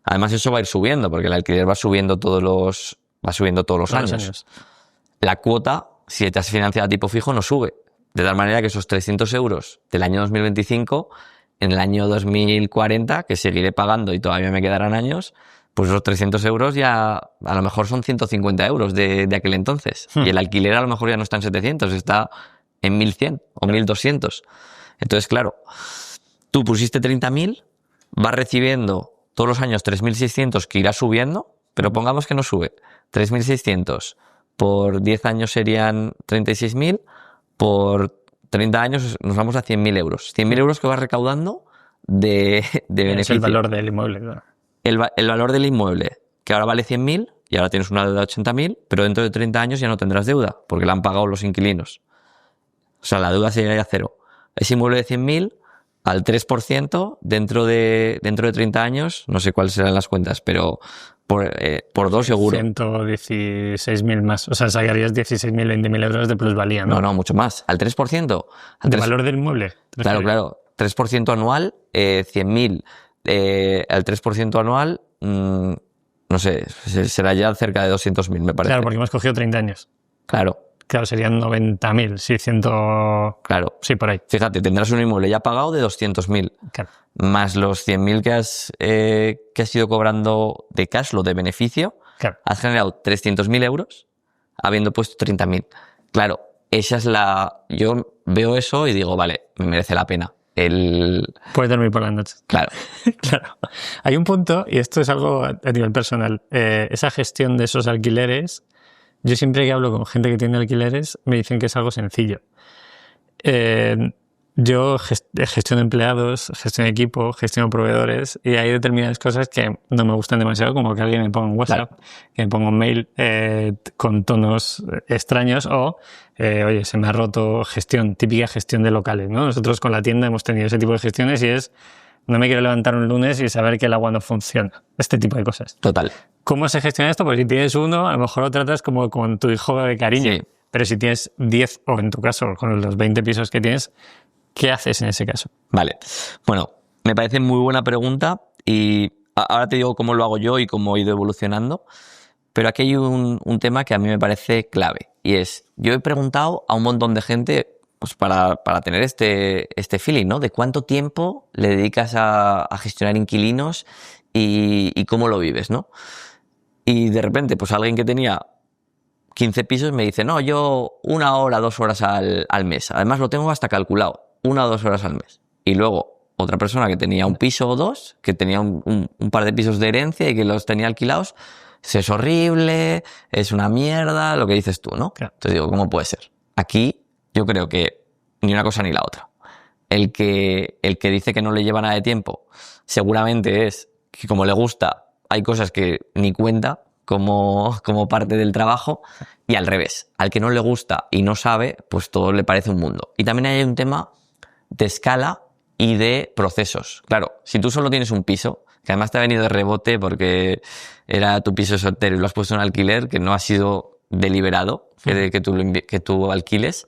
Además, eso va a ir subiendo, porque el alquiler va subiendo todos los años. La cuota, si te has financiado a tipo fijo, no sube. De tal manera que esos 300 euros del año 2025, en el año 2040, que seguiré pagando y todavía me quedarán años, pues esos 300 euros ya a lo mejor son 150 euros de aquel entonces. Y el alquiler a lo mejor ya no está en 700, está en 1100 o 1200. Entonces, claro, tú pusiste 30.000, vas recibiendo todos los años 3.600, que irá subiendo, pero pongamos que no sube. 3.600 por 10 años serían 36.000, por 30 años nos vamos a 100.000 euros. 100.000 euros que vas recaudando de beneficio. Es el valor del inmueble, claro. El valor del inmueble, que ahora vale 100.000 y ahora tienes una deuda de 80.000, pero dentro de 30 años ya no tendrás deuda, porque la han pagado los inquilinos. O sea, la deuda sería ya cero. Ese inmueble de 100.000 al 3% dentro de 30 años, no sé cuáles serán las cuentas, pero por 2 seguro. 116.000 más. O sea, sacarías 16.000, 20.000 euros de plusvalía, ¿no? No, mucho más. Al 3%. ¿De valor del inmueble? Claro. 3% anual, 100.000 al 3% anual, no sé, será ya cerca de 200.000, me parece. Claro, porque hemos cogido 30 años. Claro, serían 90.000, 600... Claro. Sí, por ahí. Fíjate, tendrás un inmueble ya pagado de 200.000. Claro. Más los 100.000 que has ido cobrando de cash flow, de beneficio. Claro. Has generado 300.000 euros habiendo puesto 30.000. Claro, esa es yo veo eso y digo, vale, me merece la pena. Puedes dormir por las noches. Claro. Claro. Hay un punto, y esto es algo a nivel personal, esa gestión de esos alquileres, yo siempre que hablo con gente que tiene alquileres me dicen que es algo sencillo. Yo gestiono empleados, gestiono equipo, gestiono proveedores, y hay determinadas cosas que no me gustan demasiado, como que alguien me ponga un WhatsApp, claro, que me ponga un mail con tonos extraños, o oye, se me ha roto típica gestión de locales, ¿no? Nosotros con la tienda hemos tenido ese tipo de gestiones y no me quiero levantar un lunes y saber que el agua no funciona. Este tipo de cosas. Total. ¿Cómo se gestiona esto? Pues si tienes uno, a lo mejor lo tratas como con tu hijo de cariño. Sí. Pero si tienes 10, o en tu caso, con los 20 pisos que tienes, ¿qué haces en ese caso? Vale. Bueno, me parece muy buena pregunta y ahora te digo cómo lo hago yo y cómo he ido evolucionando. Pero aquí hay un tema que a mí me parece clave. Y yo he preguntado a un montón de gente, pues para tener este feeling, ¿no? De cuánto tiempo le dedicas a gestionar inquilinos y cómo lo vives, ¿no? Y de repente, pues alguien que tenía 15 pisos me dice, no, yo 1 hora, 2 horas al mes. Además lo tengo hasta calculado, 1 o 2 horas al mes. Y luego otra persona que tenía un piso o 2, que tenía un par de pisos de herencia y que los tenía alquilados, es horrible, es una mierda, lo que dices tú, ¿no? Claro. Entonces digo, ¿cómo puede ser? Aquí yo creo que ni una cosa ni la otra. El que dice que no le lleva nada de tiempo, seguramente es que como le gusta, hay cosas que ni cuenta como parte del trabajo, y al revés, al que no le gusta y no sabe, pues todo le parece un mundo. Y también hay un tema de escala y de procesos. Claro, si tú solo tienes un piso, que además te ha venido de rebote porque era tu piso soltero y lo has puesto en alquiler, que no ha sido deliberado que tú alquiles,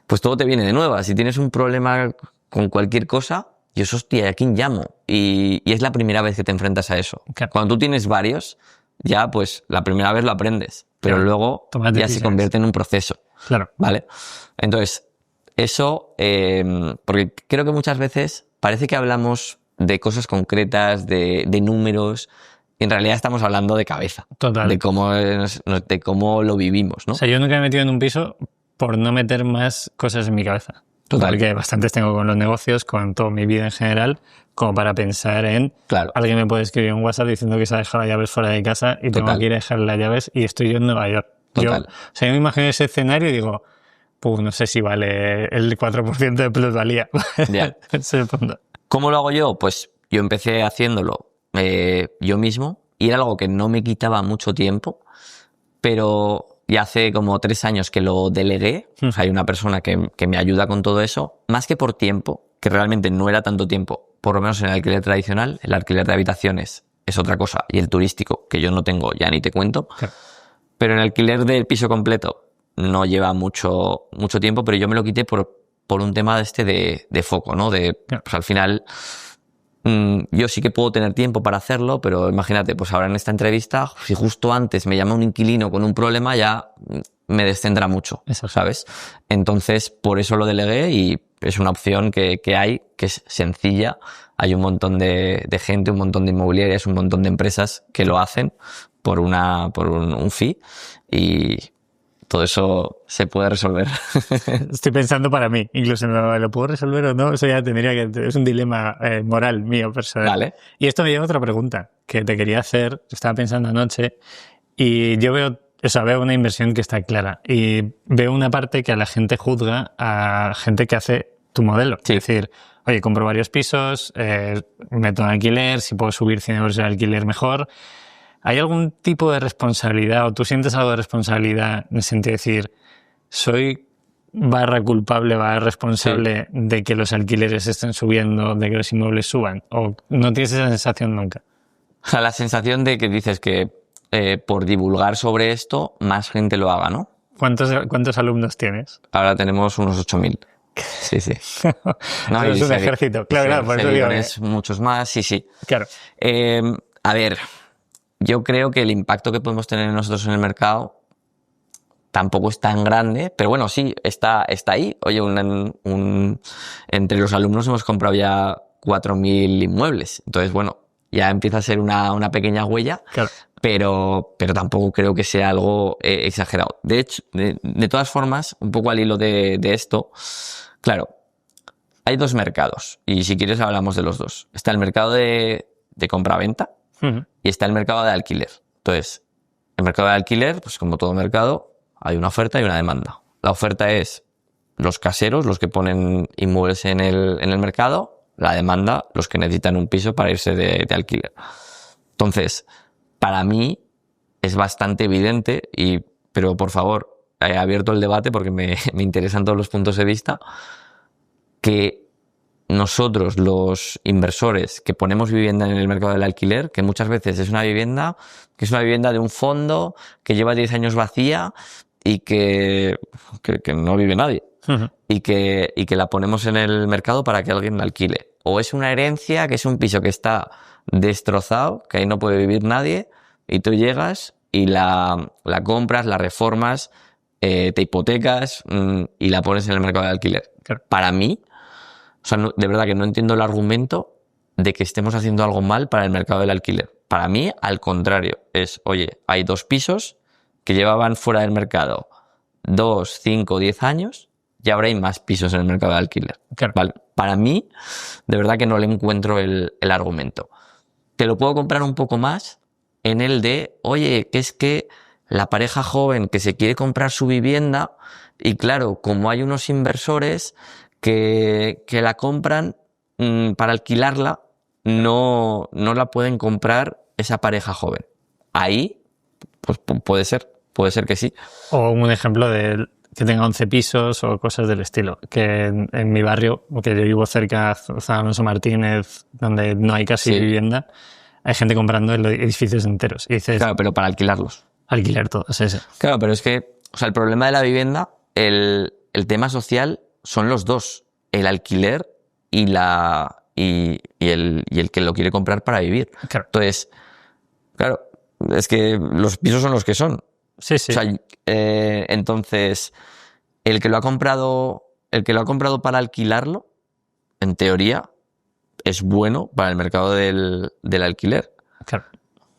pues todo te viene de nuevas. Si tienes un problema con cualquier cosa, yo hostia, ¿a quién llamo? Y es la primera vez que te enfrentas a eso. Claro. Cuando tú tienes varios, ya pues la primera vez lo aprendes, pero claro, luego ya se convierte en un proceso. Claro. ¿Vale? Entonces, eso, porque creo que muchas veces parece que hablamos de cosas concretas, de números, y en realidad estamos hablando de cabeza. Total. De cómo lo vivimos, ¿no? O sea, yo nunca me he metido en un piso por no meter más cosas en mi cabeza. Total. Porque bastantes tengo con los negocios, con toda mi vida en general, como para pensar en... Claro. Alguien me puede escribir un WhatsApp diciendo que se ha dejado las llaves fuera de casa y tengo que ir a dejar las llaves y estoy yo en Nueva York. Total. Yo me imagino ese escenario y digo, pues no sé si vale el 4% de plusvalía. Ya. ¿Cómo lo hago yo? Pues yo empecé haciéndolo yo mismo y era algo que no me quitaba mucho tiempo, pero... Y hace como 3 años que lo delegué. O sea, hay una persona que me ayuda con todo eso. Más que por tiempo, que realmente no era tanto tiempo, por lo menos en el alquiler tradicional, el alquiler de habitaciones es otra cosa. Y el turístico, que yo no tengo, ya ni te cuento. Claro. Pero en el alquiler del piso completo no lleva mucho tiempo, pero yo me lo quité por un tema de foco, ¿no? Claro. Pues al final yo sí que puedo tener tiempo para hacerlo, pero imagínate, pues ahora en esta entrevista, si justo antes me llama un inquilino con un problema, ya me descendrá mucho, Exacto. ¿sabes? Entonces, por eso lo delegué y es una opción que hay, que es sencilla. Hay un montón de gente, un montón de inmobiliarias, un montón de empresas que lo hacen por un fee y todo eso se puede resolver. Estoy pensando para mí, incluso lo puedo resolver o no, eso ya tendría que... Es un dilema moral mío, personal. Vale. Y esto me lleva a otra pregunta que te quería hacer, estaba pensando anoche, y yo veo una inversión que está clara y veo una parte que a la gente juzga a gente que hace tu modelo. Sí. Es decir, oye, compro varios pisos, meto en alquiler, si puedo subir 100 euros el alquiler mejor. ¿Hay algún tipo de responsabilidad o tú sientes algo de responsabilidad en el sentido de decir, soy /culpable, /responsable de que los alquileres estén subiendo, de que los inmuebles suban? ¿O no tienes esa sensación nunca? La sensación de que dices que por divulgar sobre esto, más gente lo haga, ¿no? ¿Cuántos alumnos tienes? Ahora tenemos unos 8.000. Sí, sí. No, es un ejército. Claro, por eso digo. Muchos más, sí. Claro. A ver, yo creo que el impacto que podemos tener nosotros en el mercado tampoco es tan grande, pero bueno, sí, está ahí. Oye, entre los alumnos hemos comprado ya 4.000 inmuebles. Entonces, bueno, ya empieza a ser una pequeña huella, claro. pero tampoco creo que sea algo exagerado. De hecho, de todas formas, un poco al hilo de esto, claro, hay dos mercados y si quieres hablamos de los dos. Está el mercado de compra-venta y está el mercado de alquiler. Entonces, el mercado de alquiler, pues como todo mercado, hay una oferta y una demanda. La oferta es los caseros, los que ponen inmuebles en el mercado. La demanda, los que necesitan un piso para irse de alquiler. Entonces, para mí es bastante evidente, pero por favor, he abierto el debate porque me interesan todos los puntos de vista, que nosotros, los inversores que ponemos vivienda en el mercado del alquiler, que muchas veces es una vivienda de un fondo que lleva 10 años vacía y que no vive nadie. Y que la ponemos en el mercado para que alguien la alquile. O es una herencia, que es un piso que está destrozado, que ahí no puede vivir nadie, y tú llegas y la compras, la reformas, te hipotecas y la pones en el mercado de alquiler. Claro. Para mí, o sea, de verdad que no entiendo el argumento de que estemos haciendo algo mal para el mercado del alquiler. Para mí, al contrario, oye, hay dos pisos que llevaban fuera del mercado 2, 5, 10 años, y ahora hay más pisos en el mercado de alquiler. Claro. ¿Vale? Para mí, de verdad que no le encuentro el argumento. Te lo puedo comprar un poco más en el de, oye, que es que la pareja joven que se quiere comprar su vivienda y claro, como hay unos inversores que la compran para alquilarla, no la pueden comprar esa pareja joven. Ahí, pues puede ser que sí. O un ejemplo de que tenga 11 pisos o cosas del estilo. Que en mi barrio, que yo vivo cerca de San Alonso Martínez, donde no hay casi vivienda, hay gente comprando edificios enteros. Y dices, claro, pero para alquilarlos. Alquilar todos, ese. Claro, pero es que, o sea, el problema de la vivienda, el tema social son los dos. El alquiler y el que lo quiere comprar para vivir. Claro. Entonces, claro, es que los pisos son los que son. Sí. O sea, entonces, el que lo ha comprado para alquilarlo, en teoría, es bueno para el mercado del alquiler. Claro.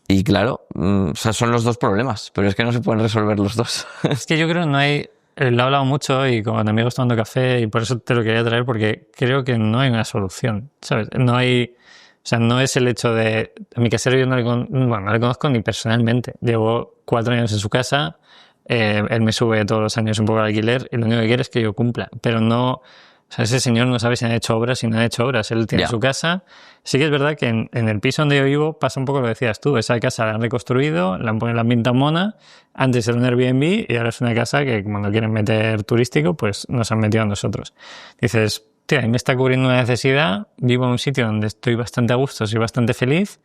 Y claro, o sea, son los dos problemas, pero es que no se pueden resolver los dos. Es que yo creo que no hay... Lo he hablado mucho y con amigos tomando café y por eso te lo quería traer porque creo que no hay una solución, ¿sabes? No hay... O sea, no es el hecho de... A mi casero yo no le conozco ni personalmente. Llevo 4 años en su casa, él me sube todos los años un poco el alquiler y lo único que quiere es que yo cumpla. Pero no... O sea, ese señor no sabe si han hecho obras, si no han hecho obras. Él tiene su casa. Sí que es verdad que en el piso donde yo vivo pasa un poco lo que decías tú. Esa casa la han reconstruido, la han puesto en la pinta mona. Antes era un Airbnb y ahora es una casa que cuando quieren meter turístico, pues nos han metido a nosotros. Dices... Tío, a mí me está cubriendo una necesidad, vivo en un sitio donde estoy bastante a gusto, soy bastante feliz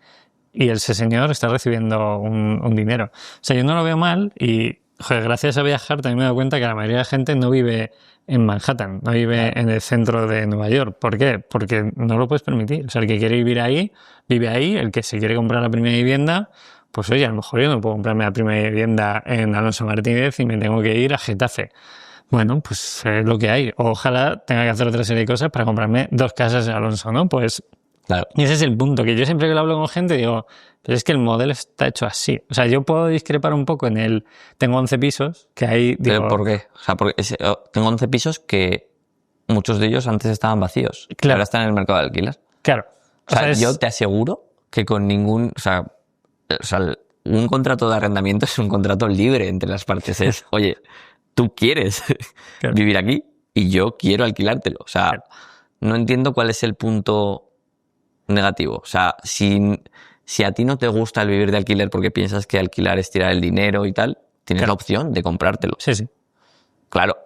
y ese señor está recibiendo un dinero. O sea, yo no lo veo mal y, joder, gracias a viajar también me he dado cuenta que la mayoría de la gente no vive en Manhattan, no vive en el centro de Nueva York. ¿Por qué? Porque no lo puedes permitir. O sea, el que quiere vivir ahí, vive ahí. El que se quiere comprar la primera vivienda, pues oye, a lo mejor yo no puedo comprarme la primera vivienda en Alonso Martínez y me tengo que ir a Getafe. Bueno, pues es lo que hay. Ojalá tenga que hacer otra serie de cosas para comprarme 2 casas en Alonso, ¿no? Pues Claro. y ese es el punto, que yo siempre que lo hablo con gente digo, pero es que el modelo está hecho así. O sea, yo puedo discrepar un poco en el... Tengo 11 pisos, que ahí digo... ¿Pero por qué? O sea, porque tengo 11 pisos que muchos de ellos antes estaban vacíos. Y Claro. ahora están en el mercado de alquiler. Claro. O sea, yo te aseguro que con ningún... O sea, un contrato de arrendamiento es un contrato libre entre las partes. Es, oye, tú quieres Claro. vivir aquí y yo quiero alquilártelo. O sea, Claro. no entiendo cuál es el punto negativo. O sea, si a ti no te gusta el vivir de alquiler porque piensas que alquilar es tirar el dinero y tal, tienes Claro. la opción de comprártelo. Sí, sí. Claro,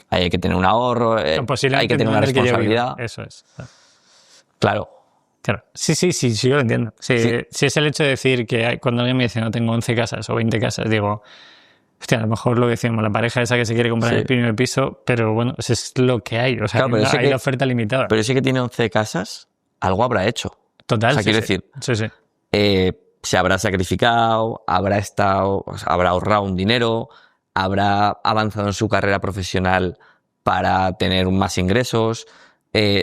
hay que tener un ahorro, hay que tener una responsabilidad. Eso es. Claro. Claro. Sí, yo lo entiendo. Sí, Sí. sí es el hecho de decir que cuando alguien me dice no tengo 11 casas o 20 casas, digo, hostia, a lo mejor lo decimos, la pareja esa que se quiere comprar Sí. el primer piso, pero bueno, eso es lo que hay. O sea, Claro, pero hay la oferta limitada. Pero ese que tiene 11 casas, algo habrá hecho. Total, O sea, sí, quiero sí. decir, Sí, sí. se habrá sacrificado, habrá estado, o sea, habrá ahorrado un dinero, habrá avanzado en su carrera profesional para tener más ingresos,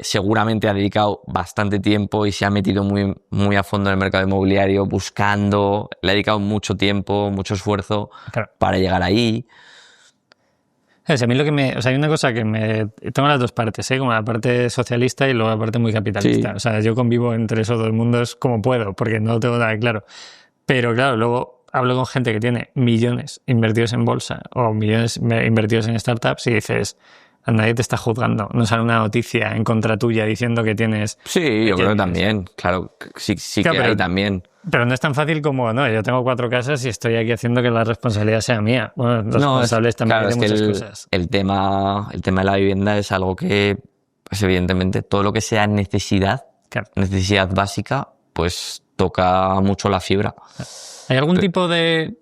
seguramente ha dedicado bastante tiempo y se ha metido muy, muy a fondo en el mercado inmobiliario buscando, le ha dedicado mucho tiempo, mucho esfuerzo Claro. para llegar ahí. O sea, a mí lo que me... O sea, hay una cosa que me... Tengo las dos partes, ¿eh? Como la parte socialista y luego la parte muy capitalista. Sí. O sea, yo convivo entre esos dos mundos como puedo, porque no tengo nada claro. Pero claro, luego hablo con gente que tiene millones invertidos en bolsa o millones invertidos en startups y dices, nadie te está juzgando. No sale una noticia en contra tuya diciendo que tienes... Sí, yo creo que tienes- también. Claro, sí Claro, que pero- hay también. Pero no es tan fácil como, no, yo tengo 4 casas y estoy aquí haciendo que la responsabilidad sea mía. Bueno, los responsables también claro, de es que muchas cosas. el tema de la vivienda es algo que, pues evidentemente, todo lo que sea necesidad, Claro. necesidad básica, pues toca mucho la fibra. ¿Hay algún tipo de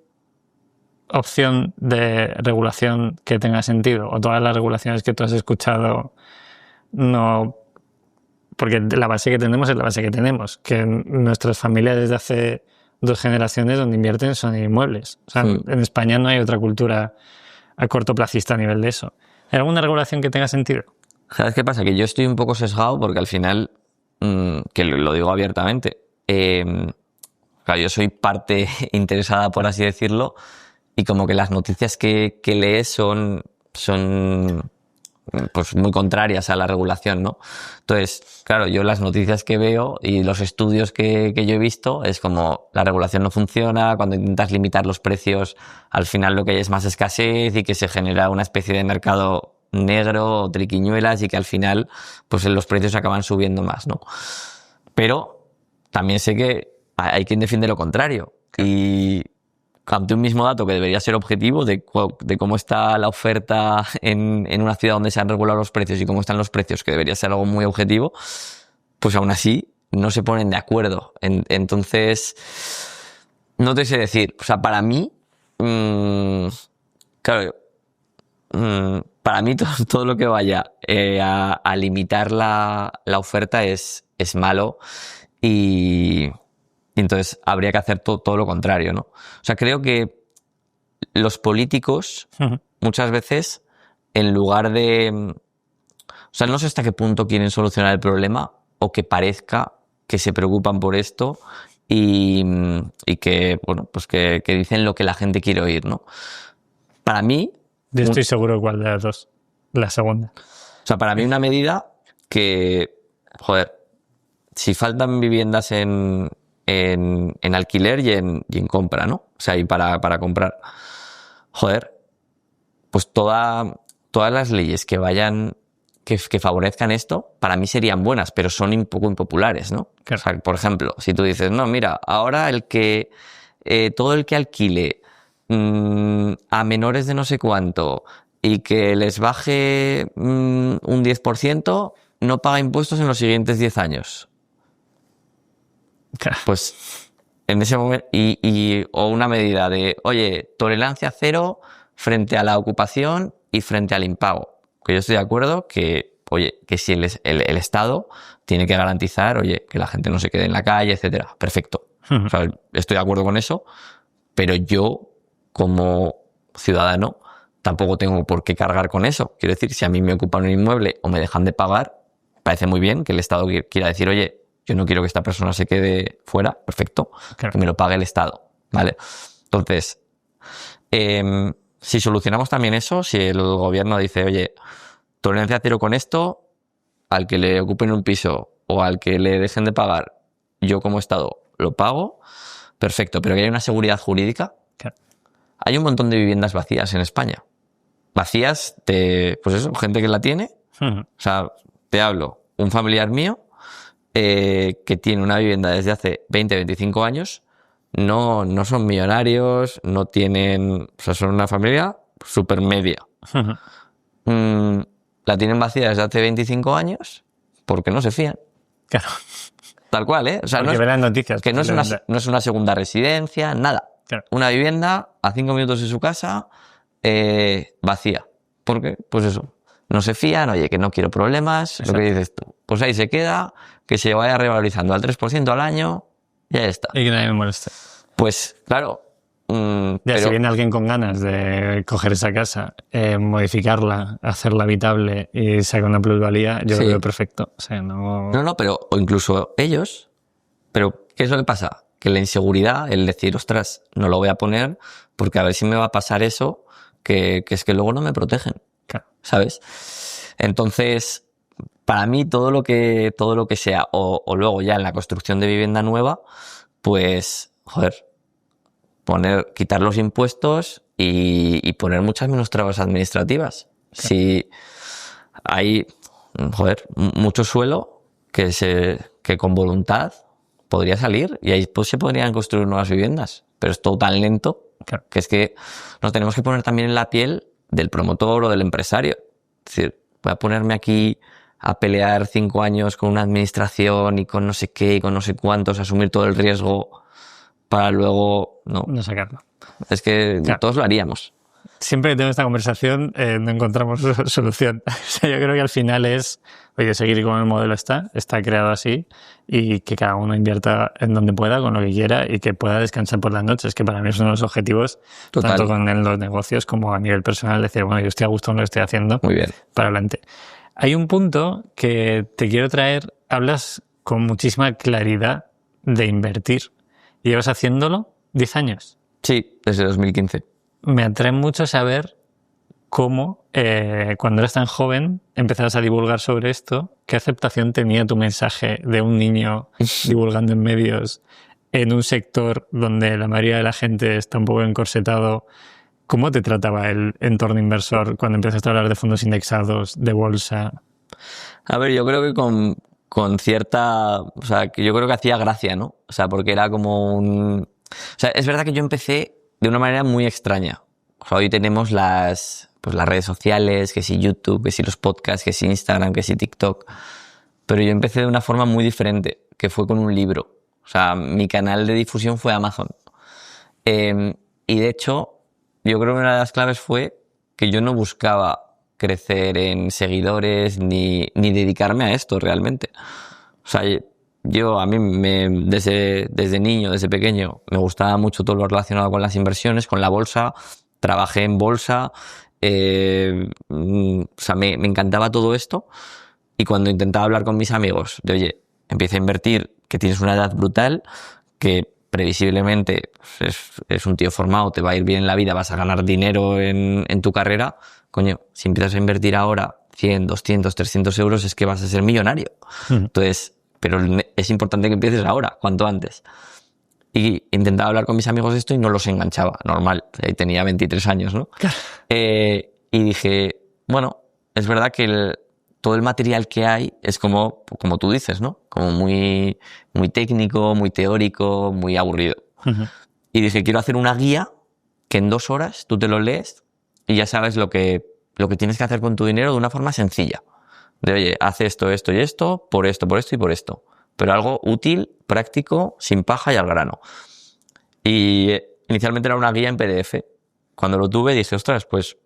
opción de regulación que tenga sentido? ¿O todas las regulaciones que tú has escuchado no...? Porque la base que tenemos es la base que tenemos, que nuestras familias desde hace 2 generaciones donde invierten son en inmuebles. O sea, en España no hay otra cultura a cortoplacista a nivel de eso. ¿Hay alguna regulación que tenga sentido? ¿Sabes qué pasa? Que yo estoy un poco sesgado porque al final, que lo digo abiertamente, claro, yo soy parte interesada, por así decirlo, y como que las noticias que lees son pues muy contrarias a la regulación, ¿no? Entonces, claro, yo las noticias que veo y los estudios que yo he visto es como la regulación no funciona, cuando intentas limitar los precios, al final lo que hay es más escasez y que se genera una especie de mercado negro o triquiñuelas y que al final pues los precios acaban subiendo más, ¿no? Pero también sé que hay quien defiende lo contrario y ante un mismo dato que debería ser objetivo de cómo está la oferta en una ciudad donde se han regulado los precios y cómo están los precios, que debería ser algo muy objetivo, pues aún así no se ponen de acuerdo. Entonces, no te sé decir. O sea, para mí, claro, para mí todo lo que vaya a limitar la oferta es malo y entonces habría que hacer todo lo contrario, ¿no? O sea, creo que los políticos muchas veces, en lugar de... O sea, no sé hasta qué punto quieren solucionar el problema o que parezca que se preocupan por esto y que, bueno, pues que dicen lo que la gente quiere oír, ¿no? Para mí... Yo estoy seguro cuál de las dos. La segunda. O sea, para mí una medida que, joder, si faltan viviendas en alquiler y en compra, ¿no? O sea, y para comprar. Joder, pues todas las leyes que vayan, que favorezcan esto, para mí serían buenas, pero son un poco impopulares, ¿no? Claro. O sea, por ejemplo, si tú dices, no, mira, ahora todo el que alquile a menores de no sé cuánto y que les baje un 10%, no paga impuestos en los siguientes 10 años. Claro. Pues en ese momento, o una medida de, oye, tolerancia cero frente a la ocupación y frente al impago. que yo estoy de acuerdo que, oye, que si el Estado tiene que garantizar, oye, que la gente no se quede en la calle, etcétera. Perfecto. O sea, estoy de acuerdo con eso, pero yo, como ciudadano, tampoco tengo por qué cargar con eso. Quiero decir, si a mí me ocupan un inmueble o me dejan de pagar, parece muy bien que el Estado quiera decir, oye, yo no quiero que esta persona se quede fuera, perfecto, claro, que me lo pague el Estado, ¿vale? Entonces, si solucionamos también eso, si el gobierno dice, oye, tolerancia cero con esto, al que le ocupen un piso o al que le dejen de pagar, yo como Estado lo pago, perfecto, pero que haya una seguridad jurídica. Claro. Hay un montón de viviendas vacías en España. Vacías de, pues eso, gente que la tiene. O sea, te hablo, un familiar mío que tiene una vivienda desde hace 20, 25 años, no son millonarios, no tienen, o sea, son una familia súper media. La tienen vacía desde hace 25 años porque no se fían. Claro. Tal cual, ¿eh? O sea, porque no es, ven las noticias. que no es una segunda residencia, nada. Claro. Una vivienda a 5 minutos de su casa, vacía. ¿Por qué? Pues eso. No se fían, oye, que no quiero problemas, exacto, lo que dices tú. Pues ahí se queda, que se vaya revalorizando al 3% al año, ya está. Y que nadie me moleste. Pues, claro. Ya, pero si viene alguien con ganas de coger esa casa, modificarla, hacerla habitable y sacar una plusvalía, yo lo veo perfecto. O sea, no, pero o incluso ellos. Pero, ¿qué es lo que pasa? Que la inseguridad, el decir, ostras, no lo voy a poner porque a ver si me va a pasar eso, que es que luego no me protegen. Claro. ¿Sabes? Entonces, para mí todo lo que sea, o luego ya en la construcción de vivienda nueva, pues, joder, quitar los impuestos y poner muchas menos trabas administrativas. Claro. Si hay, joder, mucho suelo que con voluntad podría salir y ahí pues se podrían construir nuevas viviendas, pero es todo tan lento, claro, que es que nos tenemos que poner también en la piel del promotor o del empresario. Es decir, voy a ponerme aquí a pelear 5 años con una administración y con no sé qué y con no sé cuántos, asumir todo el riesgo para luego no sacarlo. Es que claro, todos lo haríamos. Siempre que tenemos esta conversación no encontramos solución. O sea, yo creo que al final es, oye, seguir como el modelo está creado así y que cada uno invierta en donde pueda, con lo que quiera y que pueda descansar por las noches, que para mí es uno de los objetivos, total, tanto con los negocios como a nivel personal, decir, bueno, yo estoy a gusto en lo que estoy haciendo. Muy bien. Para adelante. Hay un punto que te quiero traer, hablas con muchísima claridad de invertir. ¿Llevas haciéndolo 10 años? Sí, desde 2015. Me atrae mucho saber cómo, cuando eras tan joven, empezabas a divulgar sobre esto. ¿Qué aceptación tenía tu mensaje de un niño divulgando en medios en un sector donde la mayoría de la gente está un poco encorsetado? ¿Cómo te trataba el entorno inversor cuando empezaste a hablar de fondos indexados, de bolsa? A ver, yo creo que con cierta... O sea, que yo creo que hacía gracia, ¿no? O sea, porque era como un... O sea, es verdad que yo empecé de una manera muy extraña. O sea, hoy tenemos las redes sociales, que si YouTube, que si los podcasts, que si Instagram, que si TikTok. Pero yo empecé de una forma muy diferente, que fue con un libro. O sea, mi canal de difusión fue Amazon. Y de hecho, yo creo que una de las claves fue que yo no buscaba crecer en seguidores ni dedicarme a esto realmente. O sea, a mí desde niño, desde pequeño, me gustaba mucho todo lo relacionado con las inversiones, con la bolsa. Trabajé en bolsa, o sea, me encantaba todo esto. Y cuando intentaba hablar con mis amigos de, oye, empieza a invertir, que tienes una edad brutal, que previsiblemente es un tío formado, te va a ir bien en la vida, vas a ganar dinero en tu carrera, coño, si empiezas a invertir ahora 100, 200, 300 euros, es que vas a ser millonario. Entonces, pero es importante que empieces ahora, cuanto antes. Y intentaba hablar con mis amigos de esto y no los enganchaba, normal, ahí tenía 23 años, ¿no? Y dije, bueno, es verdad que todo el material que hay es como tú dices, ¿no? Como muy, muy técnico, muy teórico, muy aburrido. Y dije, quiero hacer una guía que en 2 horas tú te lo lees y ya sabes lo que tienes que hacer con tu dinero de una forma sencilla. De, oye, haz esto, esto y esto, por esto y por esto. Pero algo útil, práctico, sin paja y al grano. Y inicialmente era una guía en PDF. Cuando lo tuve dije, ostras, pues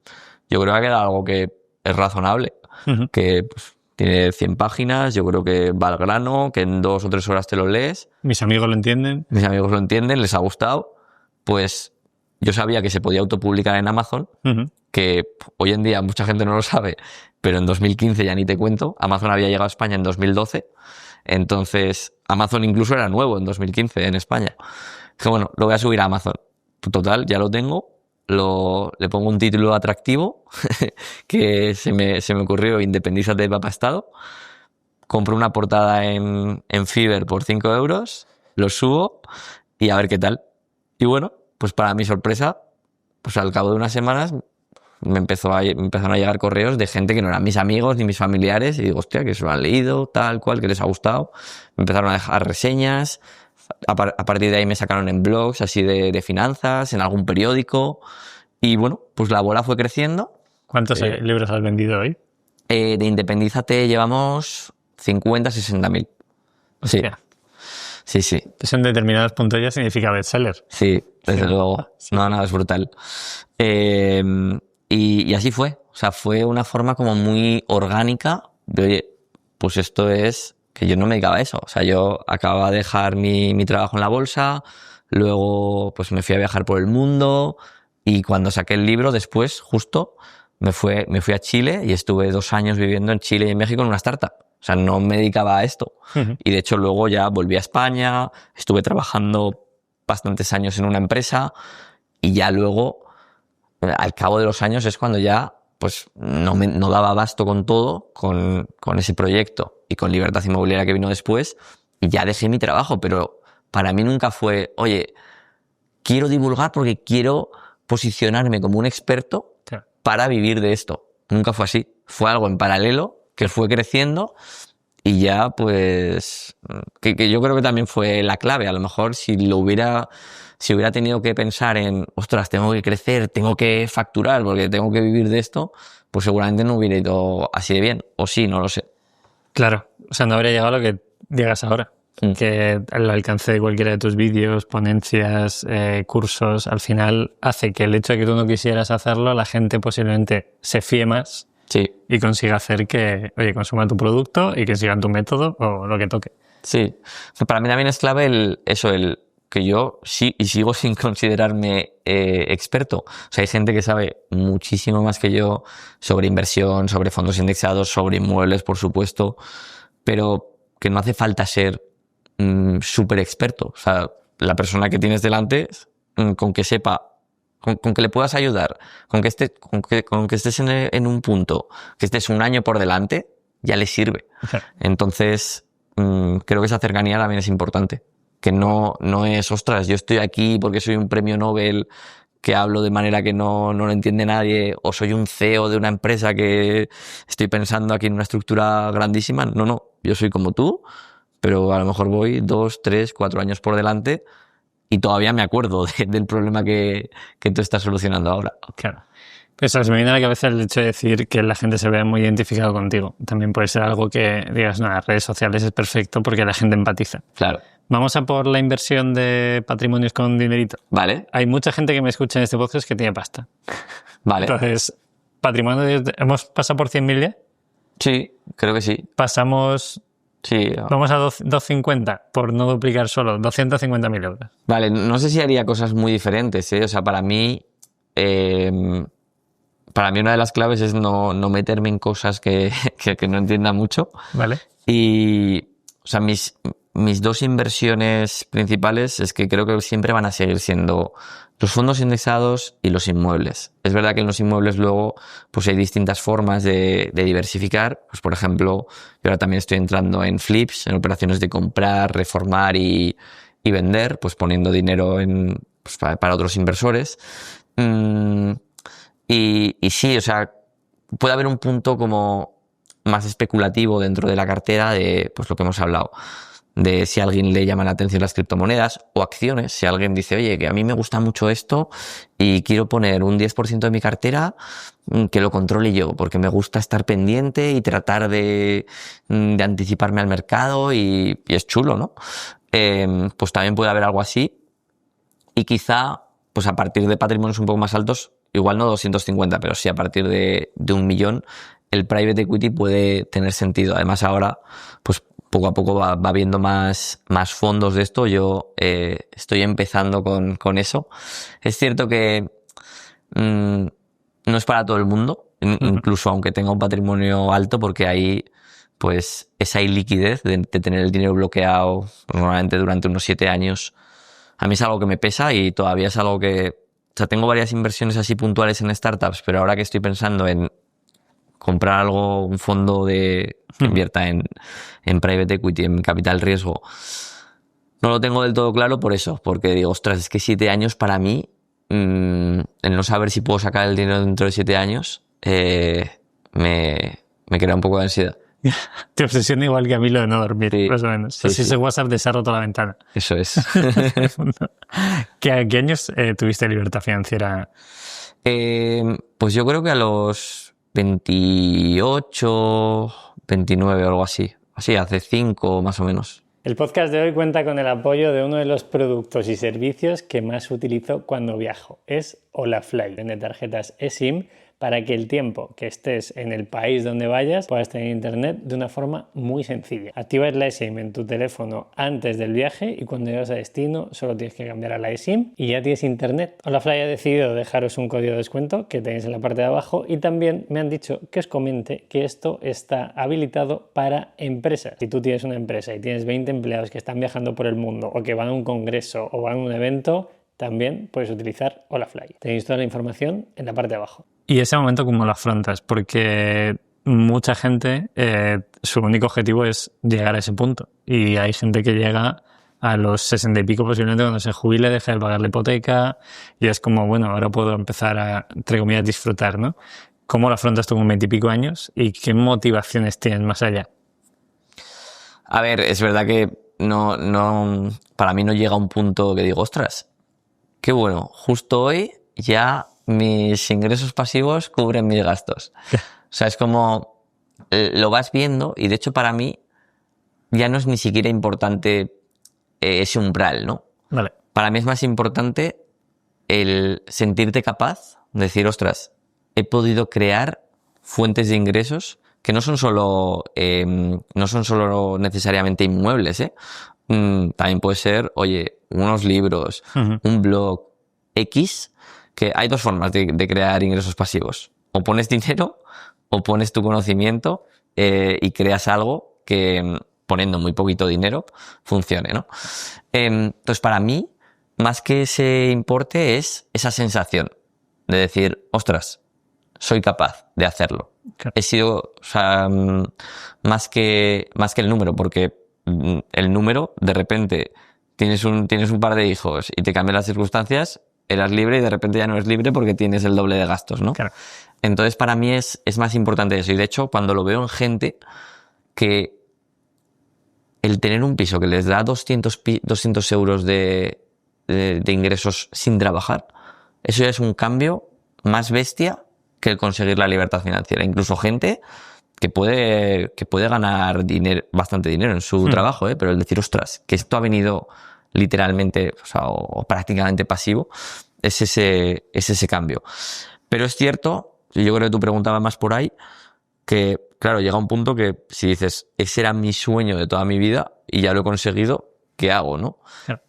yo creo que ha quedado algo que es razonable, que pues, tiene 100 páginas, yo creo que va al grano, que en 2 o 3 horas te lo lees. Mis amigos lo entienden. Mis amigos lo entienden, les ha gustado. Pues yo sabía que se podía autopublicar en Amazon, que hoy en día mucha gente no lo sabe, pero en 2015 ya ni te cuento. Amazon había llegado a España en 2012, entonces Amazon incluso era nuevo en 2015 en España. Dije, bueno, lo voy a subir a Amazon. Total, ya lo tengo. Le pongo un título atractivo que se me ocurrió: Independízate de Papá Estado. Compro una portada en Fiverr por 5 euros, lo subo y a ver qué tal. Y bueno, pues para mi sorpresa, pues al cabo de unas semanas me empezaron a llegar correos de gente que no eran mis amigos ni mis familiares, y digo, hostia, que se lo han leído, tal cual, que les ha gustado. Me empezaron a dejar reseñas. A partir de ahí me sacaron en blogs así de finanzas, en algún periódico, y bueno, pues la bola fue creciendo. ¿Cuántos libros has vendido hoy? De Independízate llevamos 50, 60 mil. Sí. Sí. Eso en determinados puntos ya significa bestseller. Sí, desde luego. Sí. No, es brutal. Y así fue. O sea, fue una forma como muy orgánica de, oye, pues esto es... que yo no me dedicaba a eso. O sea, yo acababa de dejar mi trabajo en la bolsa, luego pues me fui a viajar por el mundo, y cuando saqué el libro después, justo, me fui a Chile y estuve 2 años viviendo en Chile y en México en una startup. O sea, no me dedicaba a esto. Y de hecho luego ya volví a España, estuve trabajando bastantes años en una empresa, y ya luego, al cabo de los años, es cuando ya pues no daba abasto con todo, con ese proyecto y con Libertad Inmobiliaria que vino después, y ya dejé mi trabajo. Pero para mí nunca fue, oye, quiero divulgar porque quiero posicionarme como un experto para vivir de esto. Nunca fue así. Fue algo en paralelo que fue creciendo, y ya pues que yo creo que también fue la clave. A lo mejor si hubiera tenido que pensar en, ostras, tengo que crecer, tengo que facturar porque tengo que vivir de esto, pues seguramente no hubiera ido así de bien. O sí, no lo sé. Claro, o sea, no habría llegado a lo que llegas ahora. Que el alcance de cualquiera de tus vídeos, ponencias, cursos, al final hace que el hecho de que tú no quisieras hacerlo, la gente posiblemente se fíe más. Sí. Y consiga hacer que, oye, consuma tu producto y que sigan tu método o lo que toque. Sí. Para mí también es clave el que yo sí y sigo sin considerarme experto. O sea, hay gente que sabe muchísimo más que yo sobre inversión, sobre fondos indexados, sobre inmuebles, por supuesto, pero que no hace falta ser súper experto. O sea, la persona que tienes delante, con que sepa, con que le puedas ayudar, con que estés en un punto, que estés un año por delante, ya le sirve. Entonces, creo que esa cercanía también es importante. Que no es, ostras, yo estoy aquí porque soy un premio Nobel que hablo de manera que no lo entiende nadie, o soy un CEO de una empresa que estoy pensando aquí en una estructura grandísima. No, yo soy como tú, pero a lo mejor voy 2, 3, 4 años por delante y todavía me acuerdo del problema que tú estás solucionando ahora. Claro. Pues se me viene a la cabeza el hecho de decir que la gente se vea muy identificado contigo. También puede ser algo que digas, no, las redes sociales es perfecto porque la gente empatiza. Claro. Vamos a por la inversión de patrimonios con dinerito. Vale. Hay mucha gente que me escucha en este podcast que tiene pasta. Vale. Entonces, patrimonio, ¿hemos pasado por 100.000 ya? Sí, creo que sí. Pasamos... Sí. Vamos a 250, por no duplicar solo, 250.000 euros. Vale, no sé si haría cosas muy diferentes, ¿eh? O sea, para mí una de las claves es no meterme en cosas que no entienda mucho. Vale. Y, o sea, mis 2 inversiones principales es que creo que siempre van a seguir siendo los fondos indexados y los inmuebles. Es verdad que en los inmuebles luego pues hay distintas formas de diversificar. Pues por ejemplo, yo ahora también estoy entrando en flips, en operaciones de comprar, reformar y vender, pues poniendo dinero pues para otros inversores. Y sí, o sea, puede haber un punto como más especulativo dentro de la cartera de pues lo que hemos hablado, de si a alguien le llaman la atención las criptomonedas o acciones. Si alguien dice, oye, que a mí me gusta mucho esto y quiero poner un 10% de mi cartera, que lo controle yo, porque me gusta estar pendiente y tratar de anticiparme al mercado, y es chulo, ¿no? Pues también puede haber algo así, y quizá pues a partir de patrimonios un poco más altos, igual no 250, pero sí a partir de 1 millón, el private equity puede tener sentido. Además ahora, pues poco a poco va habiendo más fondos de esto. Yo estoy empezando con eso. Es cierto que no es para todo el mundo, incluso aunque tenga un patrimonio alto, porque ahí pues esa iliquidez de tener el dinero bloqueado normalmente durante unos 7 años, a mí es algo que me pesa y todavía es algo que... O sea, tengo varias inversiones así puntuales en startups, pero ahora que estoy pensando en comprar algo, un fondo que invierta en private equity, en capital riesgo, no lo tengo del todo claro por eso, porque digo, ostras, es que 7 años para mí, el no saber si puedo sacar el dinero dentro de 7 años, me crea un poco de ansiedad. Te obsesiona igual que a mí lo de no dormir, Sí, más o menos. sí, Así sí. ese WhatsApp de se ha roto la ventana. Eso es. ¿Qué años tuviste libertad financiera? Pues yo creo que a los 28, 29 o algo así. Así, hace 5 más o menos. El podcast de hoy cuenta con el apoyo de uno de los productos y servicios que más utilizo cuando viajo. Es Holafly. Vende tarjetas eSIM para que el tiempo que estés en el país donde vayas puedas tener internet de una forma muy sencilla. Activas la eSIM en tu teléfono antes del viaje y cuando llegas a destino solo tienes que cambiar a la eSIM y ya tienes internet. Holafly ha decidido dejaros un código de descuento que tenéis en la parte de abajo y también me han dicho que os comente que esto está habilitado para empresas. Si tú tienes una empresa y tienes 20 empleados que están viajando por el mundo o que van a un congreso o van a un evento, también puedes utilizar Holafly. Tenéis toda la información en la parte de abajo. ¿Y ese momento cómo lo afrontas? Porque mucha gente, su único objetivo es llegar a ese punto. Y hay gente que llega a los 60 y pico, posiblemente cuando se jubile, deja de pagar la hipoteca y es como, bueno, ahora puedo empezar a, entre comillas, disfrutar, ¿no? ¿Cómo lo afrontas tú con 20 y pico años y qué motivaciones tienes más allá? A ver, es verdad que no, para mí no llega un punto que digo, ostras, qué bueno, justo hoy ya mis ingresos pasivos cubren mis gastos. O sea, es como lo vas viendo y de hecho para mí ya no es ni siquiera importante ese umbral, ¿no? Vale. Para mí es más importante el sentirte capaz de decir, ostras, he podido crear fuentes de ingresos que no son solo necesariamente inmuebles, ¿eh? También puede ser, oye, unos libros, un blog, X, que hay 2 formas de crear ingresos pasivos. O pones dinero o pones tu conocimiento y creas algo que, poniendo muy poquito dinero, funcione, ¿no? Entonces, para mí, más que ese importe es esa sensación de decir, ostras, soy capaz de hacerlo. Claro. He sido, o sea, más que el número, porque el número, de repente, tienes un par de hijos y te cambian las circunstancias, eras libre y de repente ya no eres libre porque tienes el doble de gastos, ¿no? Claro. Entonces, para mí es más importante eso. Y de hecho, cuando lo veo en gente que el tener un piso que les da 200 euros de ingresos sin trabajar, eso ya es un cambio más bestia que el conseguir la libertad financiera. Incluso gente que puede ganar bastante dinero en su trabajo, pero el decir, ostras, que esto ha venido literalmente, o sea, o prácticamente pasivo, es ese cambio. Pero es cierto, y yo creo que tú preguntabas más por ahí, que claro, llega un punto que si dices, ese era mi sueño de toda mi vida y ya lo he conseguido, ¿qué hago, no? Claro.